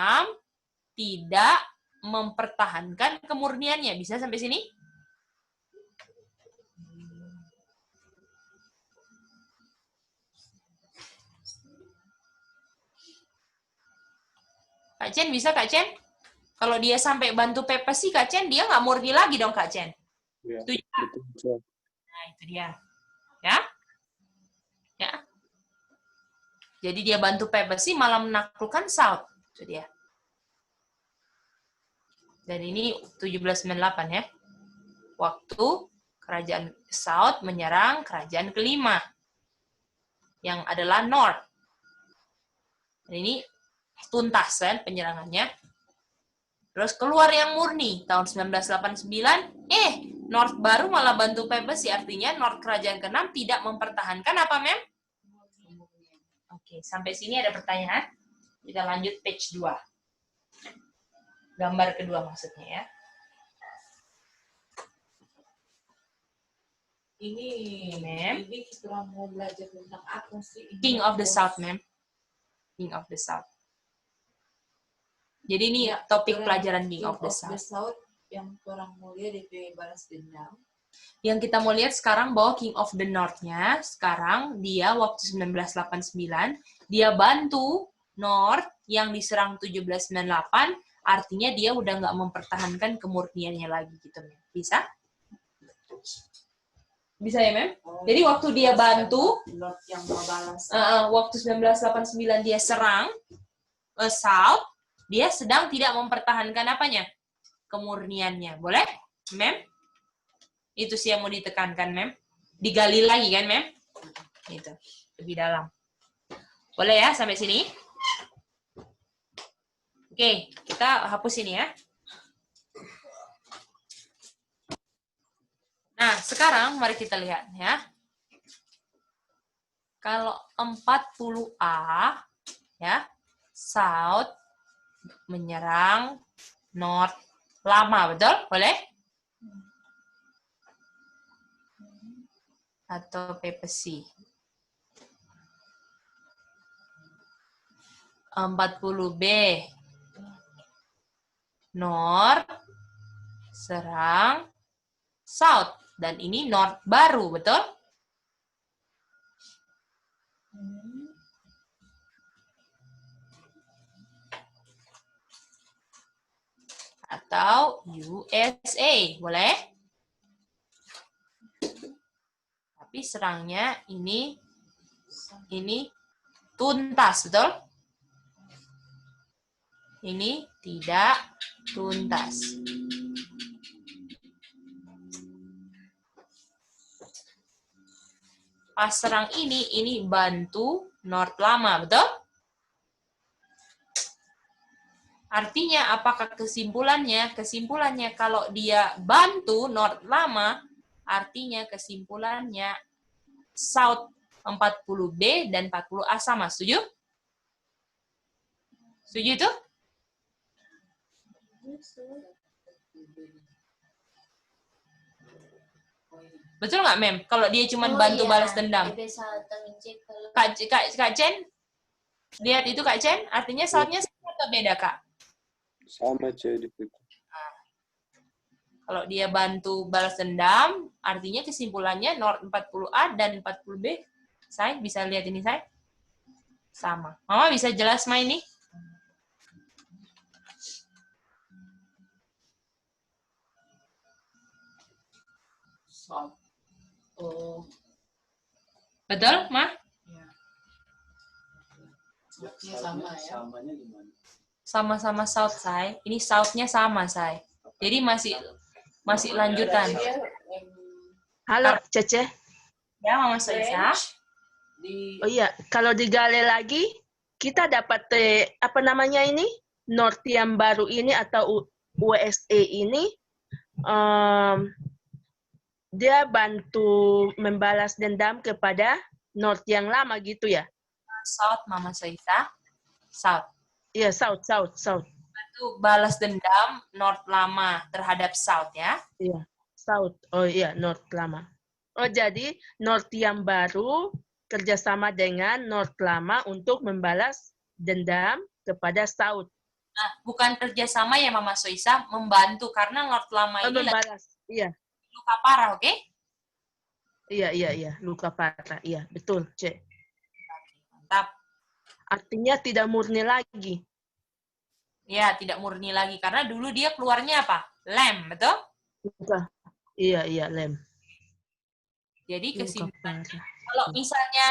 A: tidak mempertahankan kemurniannya. Bisa sampai sini? Kak Chen, bisa Kak Chen? Kalau dia sampai bantu papacy, Kak Chen, dia nggak murni lagi dong Kak Chen.
B: Iya,
A: Setuju?
B: betul.
A: Nah, itu dia. Ya? Ya. Jadi dia bantu papacy malah menaklukkan South. Itu dia. Dan ini 1798 ya. Waktu kerajaan South menyerang kerajaan kelima. Yang adalah North. Dan ini tuntas kan penyerangannya. Terus keluar yang murni tahun 1989, North baru malah bantu papacy, artinya North kerajaan ke-6 tidak mempertahankan apa, Mem? Oke, sampai sini ada pertanyaan? Kita lanjut page 2. Gambar kedua maksudnya ya.
E: Ini,
A: Ma'am.
E: ini kita mau belajar tentang apa sih?
A: King of the South, Mem. King of the South. Jadi ini
E: Ya,
A: topik
E: orang
A: pelajaran King
E: King
A: of the South.
E: yang orang mulia DP balas dendam.
A: Yang kita mau lihat sekarang bahwa King of the North-nya, sekarang dia waktu 1989, dia bantu North yang diserang 1798, artinya dia udah nggak mempertahankan kemurniannya lagi gitu. Bisa? Bisa ya, Mem? Jadi waktu dia bantu,
G: Lord yang mau balas.
A: waktu 1989 dia serang South, dia sedang tidak mempertahankan apanya? Kemurniannya. Boleh? Mem? Itu sih yang mau ditekankan, Mem. Digali lagi kan, Mem? Itu. Lebih dalam. Boleh ya sampai sini? Oke, kita hapus ini ya. Nah, sekarang mari kita lihat ya. Kalau 40A ya, South menyerang North lama, betul? Boleh? Atau Papacy. 40B North serang South. Dan ini North baru, betul? Atau USA, boleh? Tapi serangnya ini tuntas, betul? Ini tidak tuntas. Pas serang ini bantu North lama, betul? Artinya apakah kesimpulannya? Kesimpulannya kalau dia bantu North lama, artinya kesimpulannya South 40B dan 40A sama. Setuju? Setuju itu? Betul nggak, Mem? Kalau dia cuma bantu balas dendam. Kak Chen? Lihat itu, Kak Chen? Artinya South-nya sama atau beda, Kak?
B: Sama, Cek.
A: Kalau dia bantu balas dendam, artinya kesimpulannya North 40A dan 40B. Saya bisa lihat ini, saya? Sama. Mama bisa jelas main ini?
G: Oh,
A: Betul, Ma?
G: ya, sama ya.
F: Samanya gimana?
A: Sama-sama South, saya. Ini South-nya sama, saya. Jadi masih lanjutan.
D: Halo, Cece.
A: Ya, Mama Soisa.
D: Oh iya, kalau digali lagi, kita dapat apa namanya ini? North yang baru ini atau USA ini, dia bantu membalas dendam kepada North yang lama gitu ya?
A: South, Mama Soisa. South.
D: Iya, South.
A: Itu balas dendam North lama terhadap South ya.
D: Iya, South. Oh iya, North lama. Oh, jadi North yang baru kerjasama dengan North lama untuk membalas dendam kepada South.
A: Nah, bukan kerjasama ya Mama Soisa, membantu karena North lama ini
D: Membalas, iya.
A: luka parah, oke?
D: Iya, luka parah. Iya, betul, Cek.
A: Mantap.
D: Artinya tidak murni lagi.
A: Ya, tidak murni lagi karena dulu dia keluarnya apa? Lem, betul?
D: Iya, lem.
A: Jadi
D: Luka
A: kesimpulan.
D: parah.
A: Kalau misalnya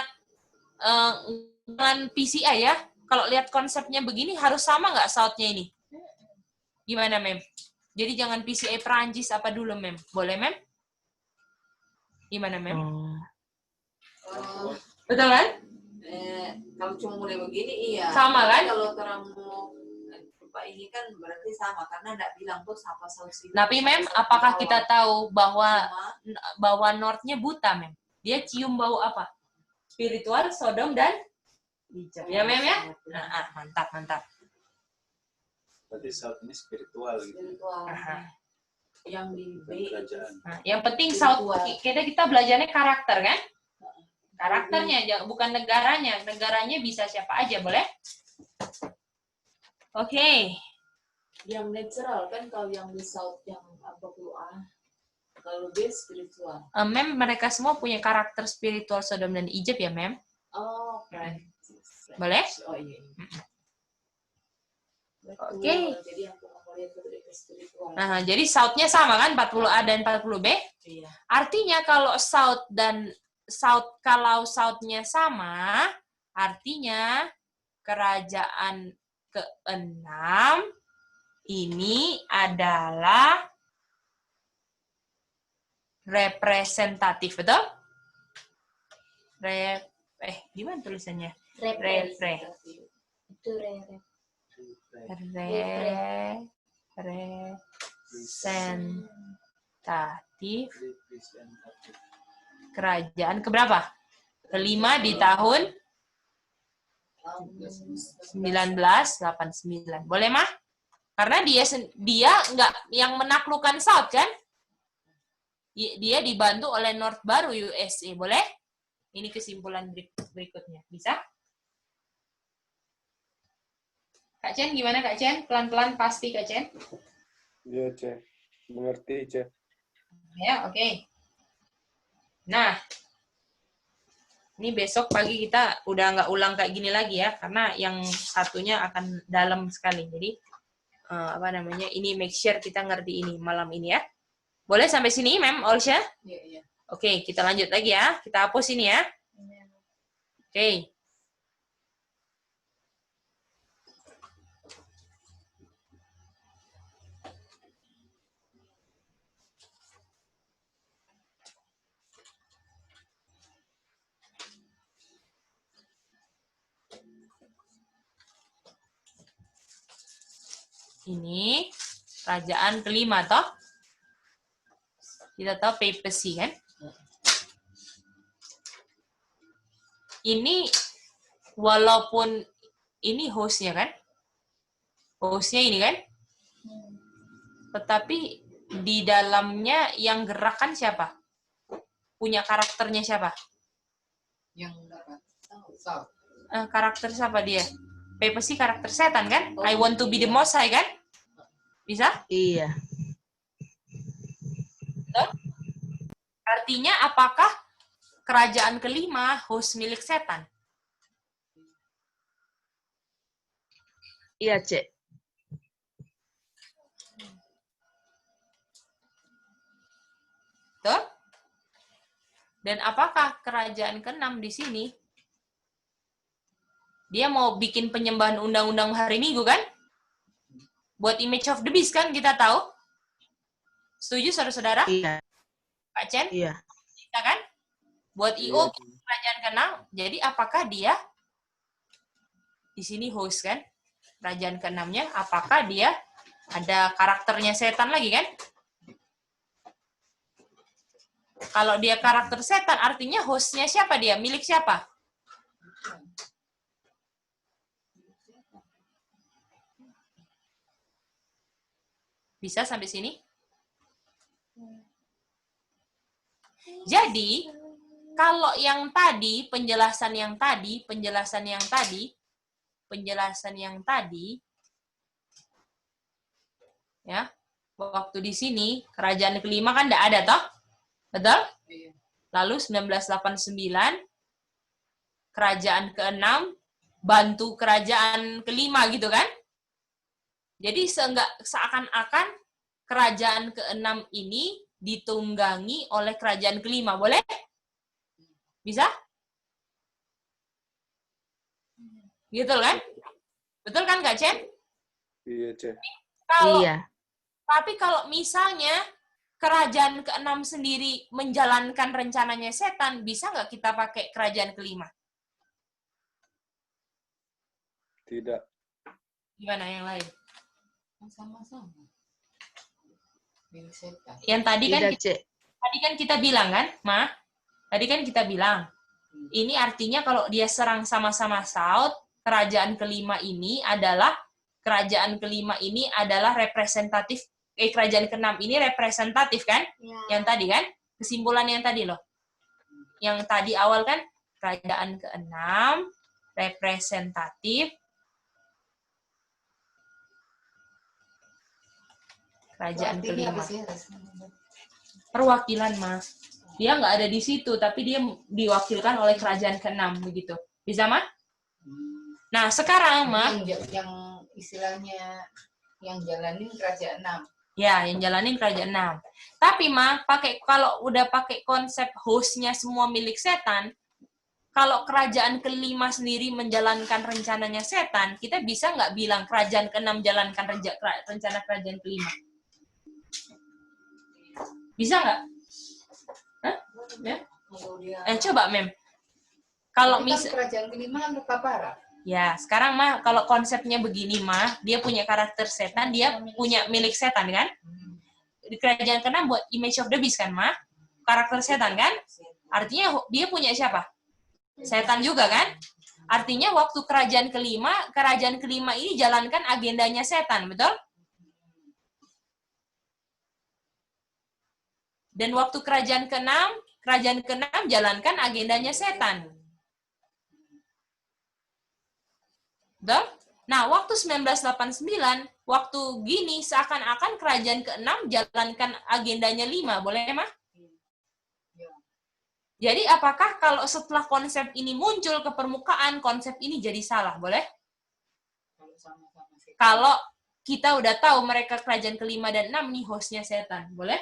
A: dengan PCI ya, kalau lihat konsepnya begini harus sama nggak South-nya ini? Gimana, Mem? Jadi jangan PCI Perancis apa dulu, Mem? Boleh, Mem? Gimana, Mem? Betul kan?
G: Kalau cuma mulai begini iya.
A: Sama kan?
G: Kalau orang mau lupa ini kan berarti sama karena enggak bilang tuh siapa solusi.
A: Tapi Mem, apakah kita tahu bahwa North-nya buta, Mem? Dia cium bau apa? Spiritual, Sodom dan ya, Mem ya? Nah, mantap.
F: Berarti South ini spiritual gitu.
G: Spiritual. Yang di B.
F: Kerajaan.
A: Nah, yang penting South kita belajarnya karakter kan? Karakternya, bukan negaranya. Negaranya bisa siapa aja, boleh? Oke.
G: Yang natural kan kalau yang di South yang 40A. Kalau B spiritual.
A: Mem, mereka semua punya karakter spiritual Sodom dan Egypt ya, Mem?
G: Oh, right.
A: Boleh?
G: Oh iya.
A: Oke.
G: Jadi yang dia ke spiritual.
A: Nah, jadi Saud-nya sama kan 40A dan 40B?
G: Iya.
A: Artinya kalau Saud-nya sama, artinya kerajaan ke-6 ini adalah representatif, betul? Gimana tulisannya?
C: Itu re.
A: Representatif kerajaan keberapa? Kelima di tahun 1989. Boleh, Mah? Karena dia nggak yang menaklukkan South, kan? Dia dibantu oleh North baru USA. Boleh? Ini kesimpulan berikutnya. Bisa? Kak Chen, gimana Kak Chen? Pelan-pelan pasti Kak Chen?
B: Iya, Ce. Mengerti, Ce.
A: Ya, oke. Nah, ini besok pagi kita udah nggak ulang kayak gini lagi ya, karena yang satunya akan dalam sekali. Jadi, ini make sure kita ngerti ini malam ini ya. Boleh sampai sini, Ma'am Olsha?
G: Iya.
A: Oke, kita lanjut lagi ya. Kita hapus ini ya. Oke. Ini kerajaan kelima, toh? Kita tahu papacy, kan? Ini, walaupun ini hostnya, kan? Hostnya ini, kan? Tetapi di dalamnya yang gerakan siapa? Punya karakternya siapa?
E: Yang dapat tahu.
A: Karakter siapa dia? Papacy karakter setan, kan? I want to be the most high, kan? Bisa?
D: Iya.
A: Artinya apakah kerajaan kelima host milik setan?
D: Iya, Cek.
A: Betul? Dan apakah kerajaan ke-6 di sini dia mau bikin penyembahan undang-undang hari Minggu, kan? Buat image of the beast, kan? Kita tahu. Setuju, saudara-saudara?
D: Iya.
A: Kak Chen?
D: Iya.
A: Kita kan? Buat IO kerajaan ke-6. Jadi apakah dia di sini host, kan? Kerajaan ke-6-nya, apakah dia ada karakternya setan lagi, kan? Kalau dia karakter setan, artinya hostnya siapa dia? Milik siapa? Bisa sampai sini? Jadi, kalau yang tadi, penjelasan yang tadi, ya, waktu di sini, kerajaan kelima kan tidak ada, toh? Betul?
E: Iya.
A: Lalu 1989, kerajaan ke-6, bantu kerajaan kelima, gitu kan? Jadi seakan-akan kerajaan ke-6 ini ditunggangi oleh kerajaan kelima. Boleh? Bisa? Gitu kan? Betul kan, Kak Chen?
B: Iya, Ce.
D: Iya.
A: Tapi kalau misalnya kerajaan ke-6 sendiri menjalankan rencananya setan, bisa nggak kita pakai kerajaan kelima?
B: Tidak.
A: Gimana yang lain?
G: Sama-sama. Milik setan.
A: Yang tadi kan
D: Tidak, Cek.
A: kita bilang kan, Ma? Tadi kan kita bilang, ini artinya kalau dia serang sama-sama Saud, kerajaan kelima ini adalah representatif, kerajaan ke-6 ini representatif, kan?
C: Ya.
A: Yang tadi kan? Kesimpulan yang tadi loh. Yang tadi awal kan, kerajaan ke-6, representatif, kerajaan
E: Artinya
A: kelima.
E: apa sih?
A: Perwakilan, Mas. Dia nggak ada di situ, tapi dia diwakilkan oleh kerajaan ke-6, begitu. Bisa, Mas? Nah, sekarang, Mas.
E: Yang istilahnya yang jalanin kerajaan 6.
A: Ya, yang jalanin kerajaan 6. Tapi kalau udah pakai konsep hostnya semua milik setan, kalau kerajaan ke-5 sendiri menjalankan rencananya setan, kita bisa nggak bilang kerajaan ke-6 jalankan rencana kerajaan ke-5? Bisa nggak? Hah? Ya?
E: Kalau dia
A: Coba, Mem. Kalau
E: tapi kan kerajaan ke-5 kan Papara.
A: Ya, sekarang kalau konsepnya begini dia punya karakter setan, dia punya milik setan kan? Di kerajaan ke-6 buat image of the beast kan, karakter setan kan? Artinya dia punya siapa? Setan juga kan? Artinya waktu kerajaan ke-5 ini jalankan agendanya setan, betul? Dan waktu kerajaan ke-6 jalankan agendanya setan. Betul? Nah, waktu 1989, waktu gini seakan-akan kerajaan ke-6 jalankan agendanya 5, boleh, Mah? Jadi apakah kalau setelah konsep ini muncul ke permukaan, konsep ini jadi salah, boleh? Kalau kita udah tahu mereka kerajaan ke-5 dan 6 nih hostnya setan, boleh?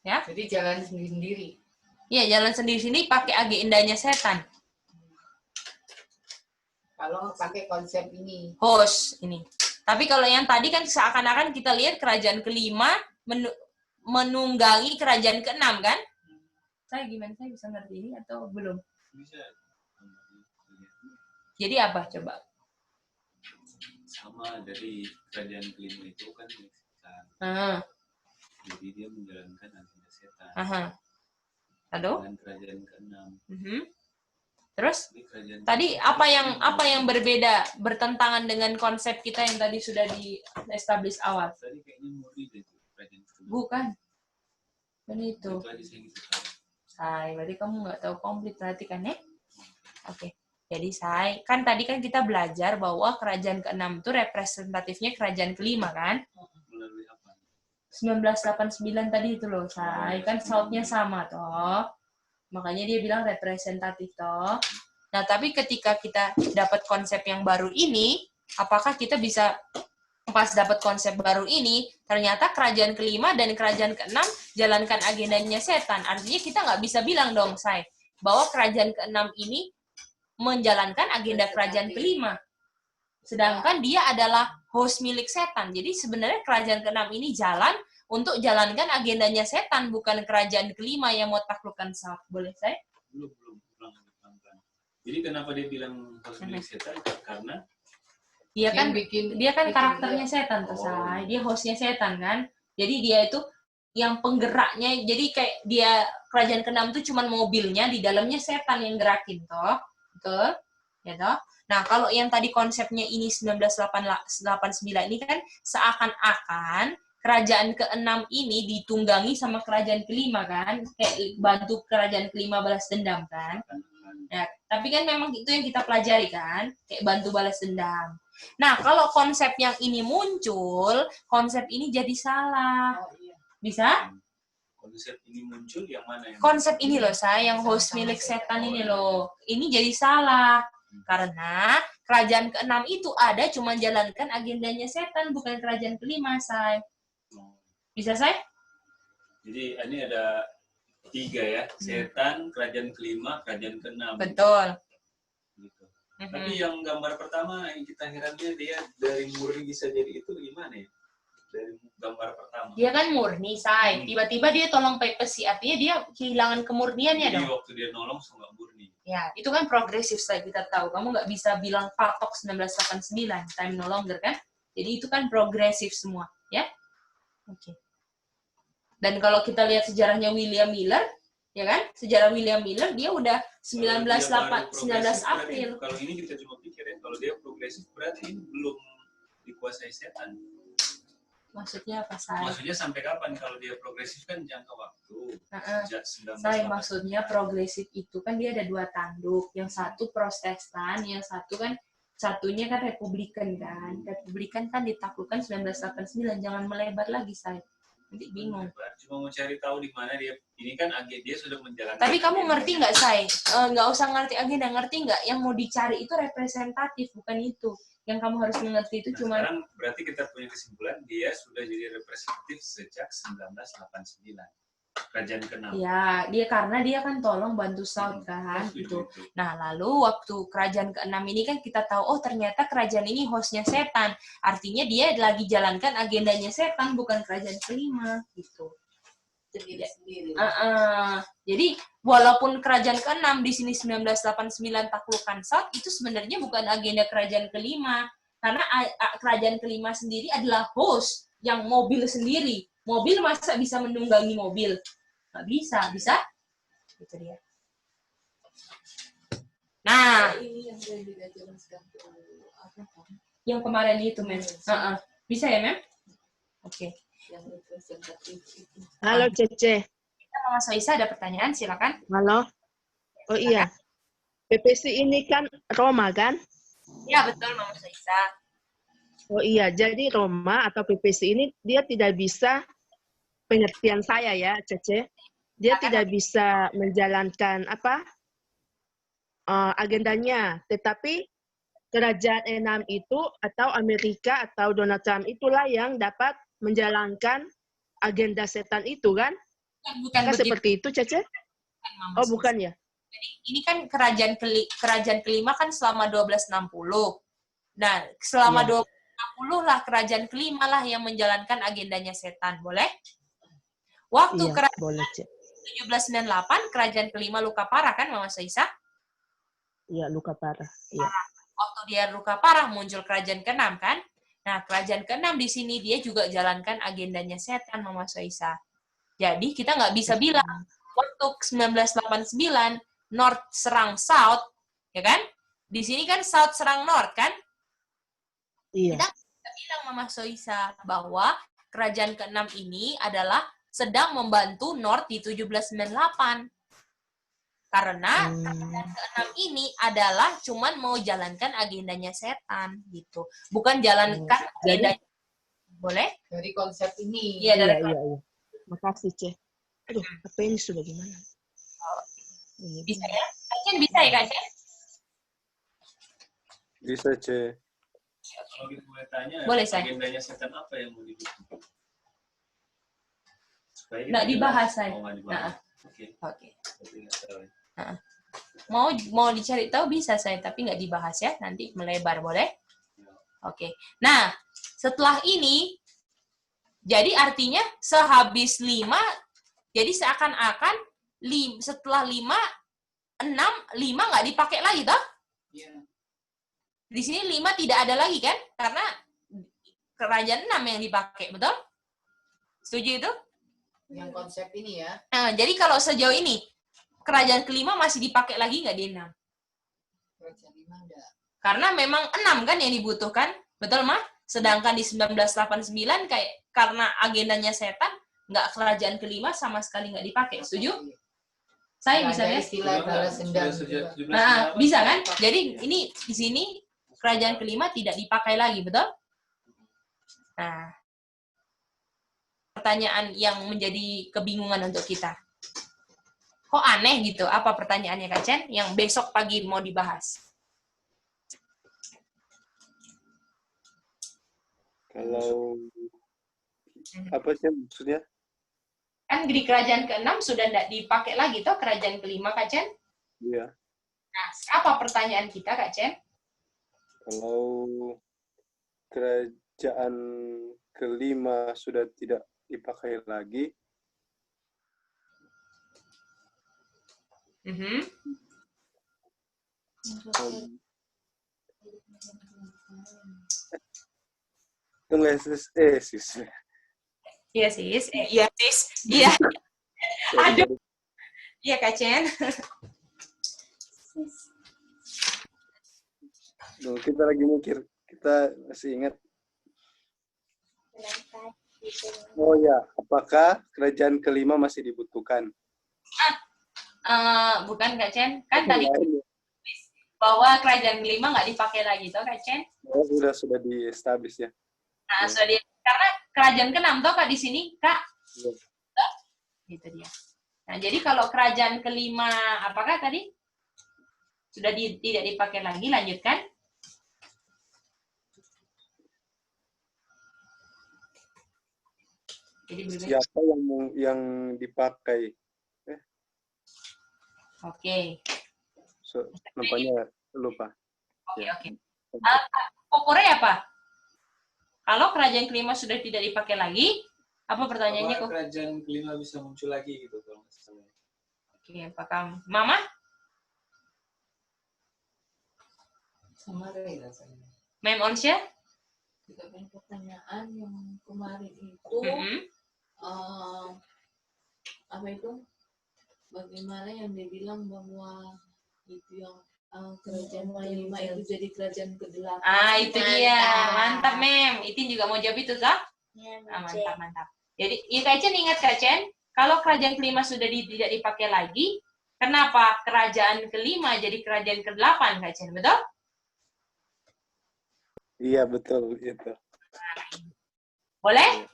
A: Ya?
E: Jadi jalan sendiri-sendiri.
A: Iya, jalan sendiri-sendiri pakai agendanya setan.
E: Kalau pakai konsep ini.
A: Host ini. Tapi kalau yang tadi kan seakan-akan kita lihat kerajaan ke-5 menunggangi kerajaan ke-6 kan? Saya gimana? Saya bisa ngerti ini atau belum?
F: Bisa.
A: Jadi apa coba?
F: Sama dari kerajaan ke-5 itu kan setan. Jadi dia menjalankan agenda setan.
A: Lalu?
F: Dengan kerajaan ke-6.
A: Terus? Tadi apa yang berbeda bertentangan dengan konsep kita yang tadi sudah di-establish awal?
F: Tadi kayaknya murni deh itu kerajaan ke-6.
A: Bukan. Dan itu.
F: Itu aja saya gitu tahu.
A: Berarti kamu nggak tahu komplit berarti kan ya? Oke. Jadi kan tadi kan kita belajar bahwa kerajaan ke-6 itu representatifnya kerajaan ke-5 kan?
F: Melalui apa?
A: 1989 tadi itu loh, kan sautnya sama toh. Makanya dia bilang representatif toh. Nah, tapi ketika kita dapat konsep yang baru ini, apakah kita bisa pas dapat konsep baru ini, ternyata kerajaan ke-5 dan kerajaan ke-6 jalankan agendanya setan. Artinya kita nggak bisa bilang dong, bahwa kerajaan ke-6 ini menjalankan agenda kerajaan ke-5. Sedangkan dia adalah host milik setan. Jadi sebenarnya kerajaan ke-6 ini jalan untuk jalankan agendanya setan, bukan kerajaan ke-5 yang mau taklukkan Saul. Boleh, saya?
F: Belum. Jadi kenapa dia bilang host milik setan? Karena
A: dia kan karakternya setan tuh, dia hostnya setan kan. Jadi dia itu yang penggeraknya, jadi kayak dia kerajaan ke-6 itu cuma mobilnya, di dalamnya setan yang gerakin toh. Betul? Ya toh? Nah, kalau yang tadi konsepnya ini 1989 ini kan seakan-akan kerajaan ke-6 ini ditunggangi sama kerajaan ke-5 kan, kayak bantu kerajaan ke-5 balas dendam kan. Ya, tapi kan memang itu yang kita pelajari kan, kayak bantu balas dendam. Nah, kalau konsep yang ini muncul, konsep ini jadi salah. Bisa?
F: Konsep ini muncul yang mana?
A: Konsep ini loh, yang host milik setan ini loh. Ini jadi salah. Karena kerajaan ke-6 itu ada cuma jalankan agendanya setan, bukan kerajaan ke-5, Bisa,
F: Jadi ini ada 3 ya, setan, kerajaan ke-5, kerajaan ke-6.
A: Betul.
F: Gitu. Tapi yang gambar pertama yang kita herannya dia dari murni bisa jadi itu gimana ya? Dari gambar pertama.
A: Dia kan murni, Tiba-tiba dia tolong pepesi, artinya dia kehilangan kemurniannya dong.
F: Jadi waktu dia nolong nggak murni.
A: Ya, itu kan progresif, kita tahu. Kamu nggak bisa bilang patok 1989, time no longer kan? Jadi itu kan progresif semua, ya? Oke. Dan kalau kita lihat sejarahnya William Miller, ya kan? Sejarah William Miller dia udah 19 April.
F: Kalau ini kita cuma pikir ya, kalau dia progresif berarti ini belum dikuasai setan.
A: Maksudnya apa,
F: Maksudnya sampai kapan kalau dia progresif kan jangka waktu.
A: Maksudnya progresif itu kan dia ada 2 tanduk. Yang satu Protestan, yang satunya kan Republikan kan. Republikan kan ditaklukkan 1989, jangan melebar lagi, Nanti bingung.
F: Cuma mau cari tahu di mana dia. Ini kan dia sudah menjalankan.
A: Tapi kamu ngerti nggak, Say? Nggak usah ngerti agenda, ngerti nggak? Yang mau dicari itu representatif, bukan itu. Yang kamu harus mengerti itu cuma.
F: Sekarang berarti kita punya kesimpulan dia sudah jadi representatif sejak 1989. Kerajaan ke-6.
A: Ya, karena dia kan tolong bantu South kan, gitu. Nah, lalu waktu kerajaan ke-6 ini kan kita tahu, oh ternyata kerajaan ini hostnya setan. Artinya dia lagi jalankan agendanya setan, bukan kerajaan ke-5, gitu.
G: Sendiri-sendiri.
A: Jadi, walaupun kerajaan ke-6 di sini 1989 taklukkan South, itu sebenarnya bukan agenda kerajaan ke-5. Karena kerajaan ke-5 sendiri adalah host yang mobil sendiri. Mobil masa bisa menunggangi mobil? Nggak bisa. Bisa? Itu dia. Nah,
G: Ini yang saya tidak jelaskan tuh apa kan?
A: yang kemarin itu, Mem. Bisa ya, Mem? Oke.
G: Yang representatif itu.
D: Halo, Cece.
A: Mama Soisa ada pertanyaan, silakan.
D: Halo. Oh iya. PPC ini kan Roma, kan?
A: Ya, betul, Mama Soisa.
D: Oh iya, jadi Roma atau PPC ini dia tidak bisa, pengertian saya ya, Cece, dia tidak bisa menjalankan agendanya, tetapi kerajaan 6 itu atau Amerika atau Donald Trump itulah yang dapat menjalankan agenda setan itu, kan?
A: Bukan
D: Kan
A: begitu,
D: seperti itu, Cece?
A: Mama
D: Oh,
A: Soisa.
D: bukan ya?
A: Jadi, ini kan kerajaan ke-5 kan selama 1260. Nah, selama
D: Iya.
A: 1260 lah kerajaan ke-5 lah yang menjalankan agendanya setan. Boleh? Waktu
D: Iya,
A: kerajaan
D: boleh, Cek.
A: 1798, kerajaan ke-5 luka parah kan, Mama Soisa?
D: Iya, luka parah. Iya.
A: Waktu dia luka parah, muncul kerajaan ke-6 kan? Nah, kerajaan ke-6 di sini dia juga jalankan agendanya setan, Mama Soisa. Jadi, kita nggak bisa bilang, waktu 1989, North serang South, ya kan? Di sini kan South serang North, kan?
D: Iya.
A: Kita bisa bilang, Mama Soisa, bahwa kerajaan ke-6 ini adalah sedang membantu North di 1798. Karena kerajaan ke-6 ini adalah cuman mau jalankan agendanya setan, gitu. Bukan jalankan agendanya. Boleh?
G: Dari konsep ini.
A: Iya, dari
D: Iya. Makasih, Cek. Aduh, apa ini sudah gimana?
A: bisa ya? Kacen bisa ya, Kacen?
B: Bisa, C.
F: Kalau kita boleh tanya,
A: Boleh, Say.
F: agendanya setan apa yang mau dibuktikan? Supaya kita
A: Nggak dibahas,
F: jelas.
A: Say.
F: Oh, nggak dibahas. Oke.
A: Oke.
F: Berarti nggak tahu ya.
A: Mau dicari tahu bisa saya, tapi nggak dibahas ya, nanti melebar, boleh? Oke. Nah, setelah ini, jadi artinya sehabis 5, jadi seakan-akan setelah 5, 6, 5 nggak dipakai lagi, toh?
G: Iya.
A: Di sini 5 tidak ada lagi, kan? Karena kerajaan 6 yang dipakai, betul? Setuju itu?
G: Yang konsep ini ya.
A: Nah, jadi kalau sejauh ini, kerajaan ke-5 masih dipakai lagi nggak di 6?
G: Kerajaan 5 enggak.
A: Karena memang 6 kan yang dibutuhkan, betul mah? Sedangkan di 1989 karena agendanya setan, nggak kerajaan ke-5 sama sekali nggak dipakai. Setuju? Saya bisa ya?
G: Istilah balas dendam.
A: Nah, bisa kan? Jadi ini di sini kerajaan ke-5 tidak dipakai lagi, betul? Nah, pertanyaan yang menjadi kebingungan untuk kita. Kok aneh gitu? Apa pertanyaannya, Kak Chen? Yang besok pagi mau dibahas.
B: Kalau apa sih maksudnya?
A: Kan di kerajaan ke-6 sudah tidak dipakai lagi toh kerajaan ke-5, Kak Chen?
B: Iya.
A: Nah, apa pertanyaan kita, Kak Chen?
B: Kalau kerajaan ke-5 sudah tidak dipakai lagi, sis.
A: Iya, sis. Iya, sis. Iya. Aduh. Iya, Kak Chen.
B: Duh, kita lagi mikir, kita masih ingat. Oh ya, apakah kerajaan ke-5 masih dibutuhkan?
A: Bukan, Kak Chen. Kan tadi bahwa kerajaan ke-5 nggak dipakai lagi toh, Kak Chen?
B: Oh, sudah di-establish ya.
A: Nah, sudah karena kerajaan ke-6 toh, Kak, di sini, Kak,
B: Iya.
A: Gitu dia. Nah, jadi kalau kerajaan kelima, apakah tadi? Sudah tidak dipakai lagi, lanjutkan. Jadi
B: Siapa yang dipakai?
A: Oke.
B: Nampaknya lupa.
A: Oke. Pokoknya apa? Kalau kerajaan kelima sudah tidak dipakai lagi, apa pertanyaannya kok?
F: Kerajaan kelima bisa muncul lagi gitu kalau nggak salah.
A: Oke, apakah Mama?
G: Sama Ray rasanya.
A: Mem Onsya?
G: Juga punya pertanyaan yang kemarin itu, apa itu? Bagaimana yang dibilang bahwa itu yang kerajaan kelima itu jadi kerajaan ke-8.
A: Itu dia. Mantap, Mem. Itin juga mau jawab itu, kah?
C: Ya,
A: Mantap. Jadi, Kak Chen ingat, Kak Chen, kalau kerajaan kelima sudah tidak dipakai lagi, kenapa kerajaan kelima jadi kerajaan ke-8, Kak Chen? Betul?
B: Iya, betul itu.
A: Boleh?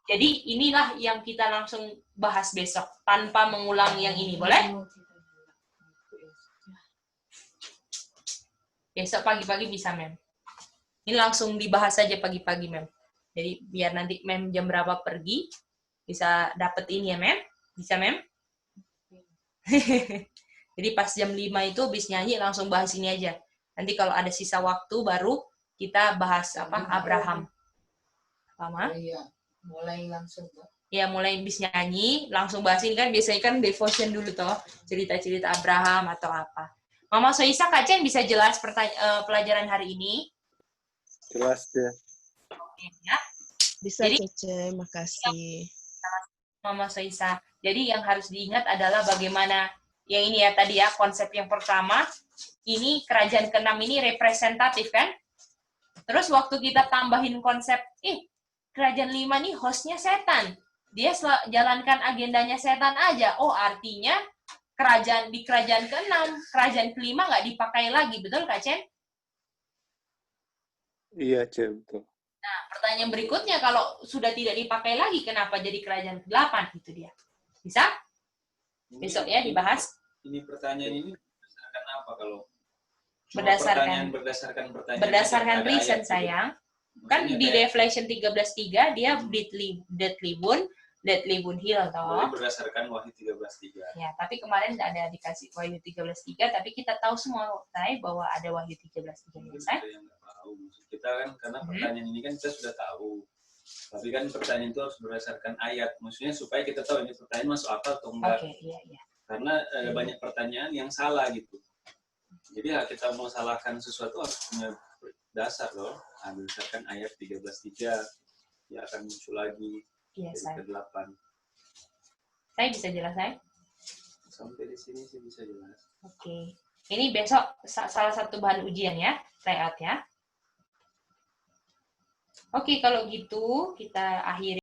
A: Jadi, inilah yang kita langsung bahas besok, tanpa mengulang yang ini. Boleh? Besok pagi-pagi bisa, Mem. Ini langsung dibahas saja pagi-pagi, Mem. Jadi biar nanti Mem jam berapa pergi, bisa dapet ini ya, Mem. Bisa, Mem? Jadi pas jam 5 itu habis nyanyi langsung bahas ini aja. Nanti kalau ada sisa waktu baru kita bahas Abraham. Lama?
G: Iya, mulai langsung.
A: Ya, mulai habis nyanyi, langsung bahas ini kan. Biasanya kan devotion dulu toh, cerita-cerita Abraham atau apa. Mama Soisa, Kak Chen bisa jelas pelajaran hari ini?
B: Jelas ya.
A: Ya.
D: Bisa,
A: Jadi,
D: Cece, makasih.
A: Mama Soisa. Jadi yang harus diingat adalah bagaimana yang ini ya tadi ya, konsep yang pertama, ini kerajaan ke-6 ini representatif kan? Terus waktu kita tambahin konsep, kerajaan 5 nih hostnya setan. Dia jalankan agendanya setan aja. Oh, artinya di kerajaan ke-6, kerajaan ke-5 nggak dipakai lagi. Betul, Kak Chen?
B: Iya, Cek, betul.
A: Nah, pertanyaan berikutnya, kalau sudah tidak dipakai lagi, kenapa jadi kerajaan ke-8? Itu dia. Bisa? Besok ya dibahas.
F: Ini pertanyaan ini berdasarkan apa kalau?
A: Berdasarkan reason, sayang. Kan di Revelation 13:3 dia Detlibun Hill toh.
F: Berdasarkan Wahyu 13:3.
A: Ya, tapi kemarin tidak ada dikasih Wahyu 13:3, tapi kita tahu semua bahwa ada Wahyu 13:3.
F: Kita kan karena pertanyaan ini kan kita sudah tahu. Tapi kan pertanyaan itu harus berdasarkan ayat. Maksudnya supaya kita tahu ini pertanyaan masuk akal atau enggak.
A: Oke, iya.
F: Karena banyak pertanyaan yang salah gitu. Jadi ya kita mau salahkan sesuatu harus punya dasar loh. Berdasarkan ayat 13:3 dia akan muncul lagi.
A: Iya, saya.
F: Ke-8.
A: Saya bisa jelas, saya?
F: Sampai di sini sih bisa jelas.
A: Oke. Ini besok salah satu bahan ujian ya, layout ya. Oke, kalau gitu kita akhiri.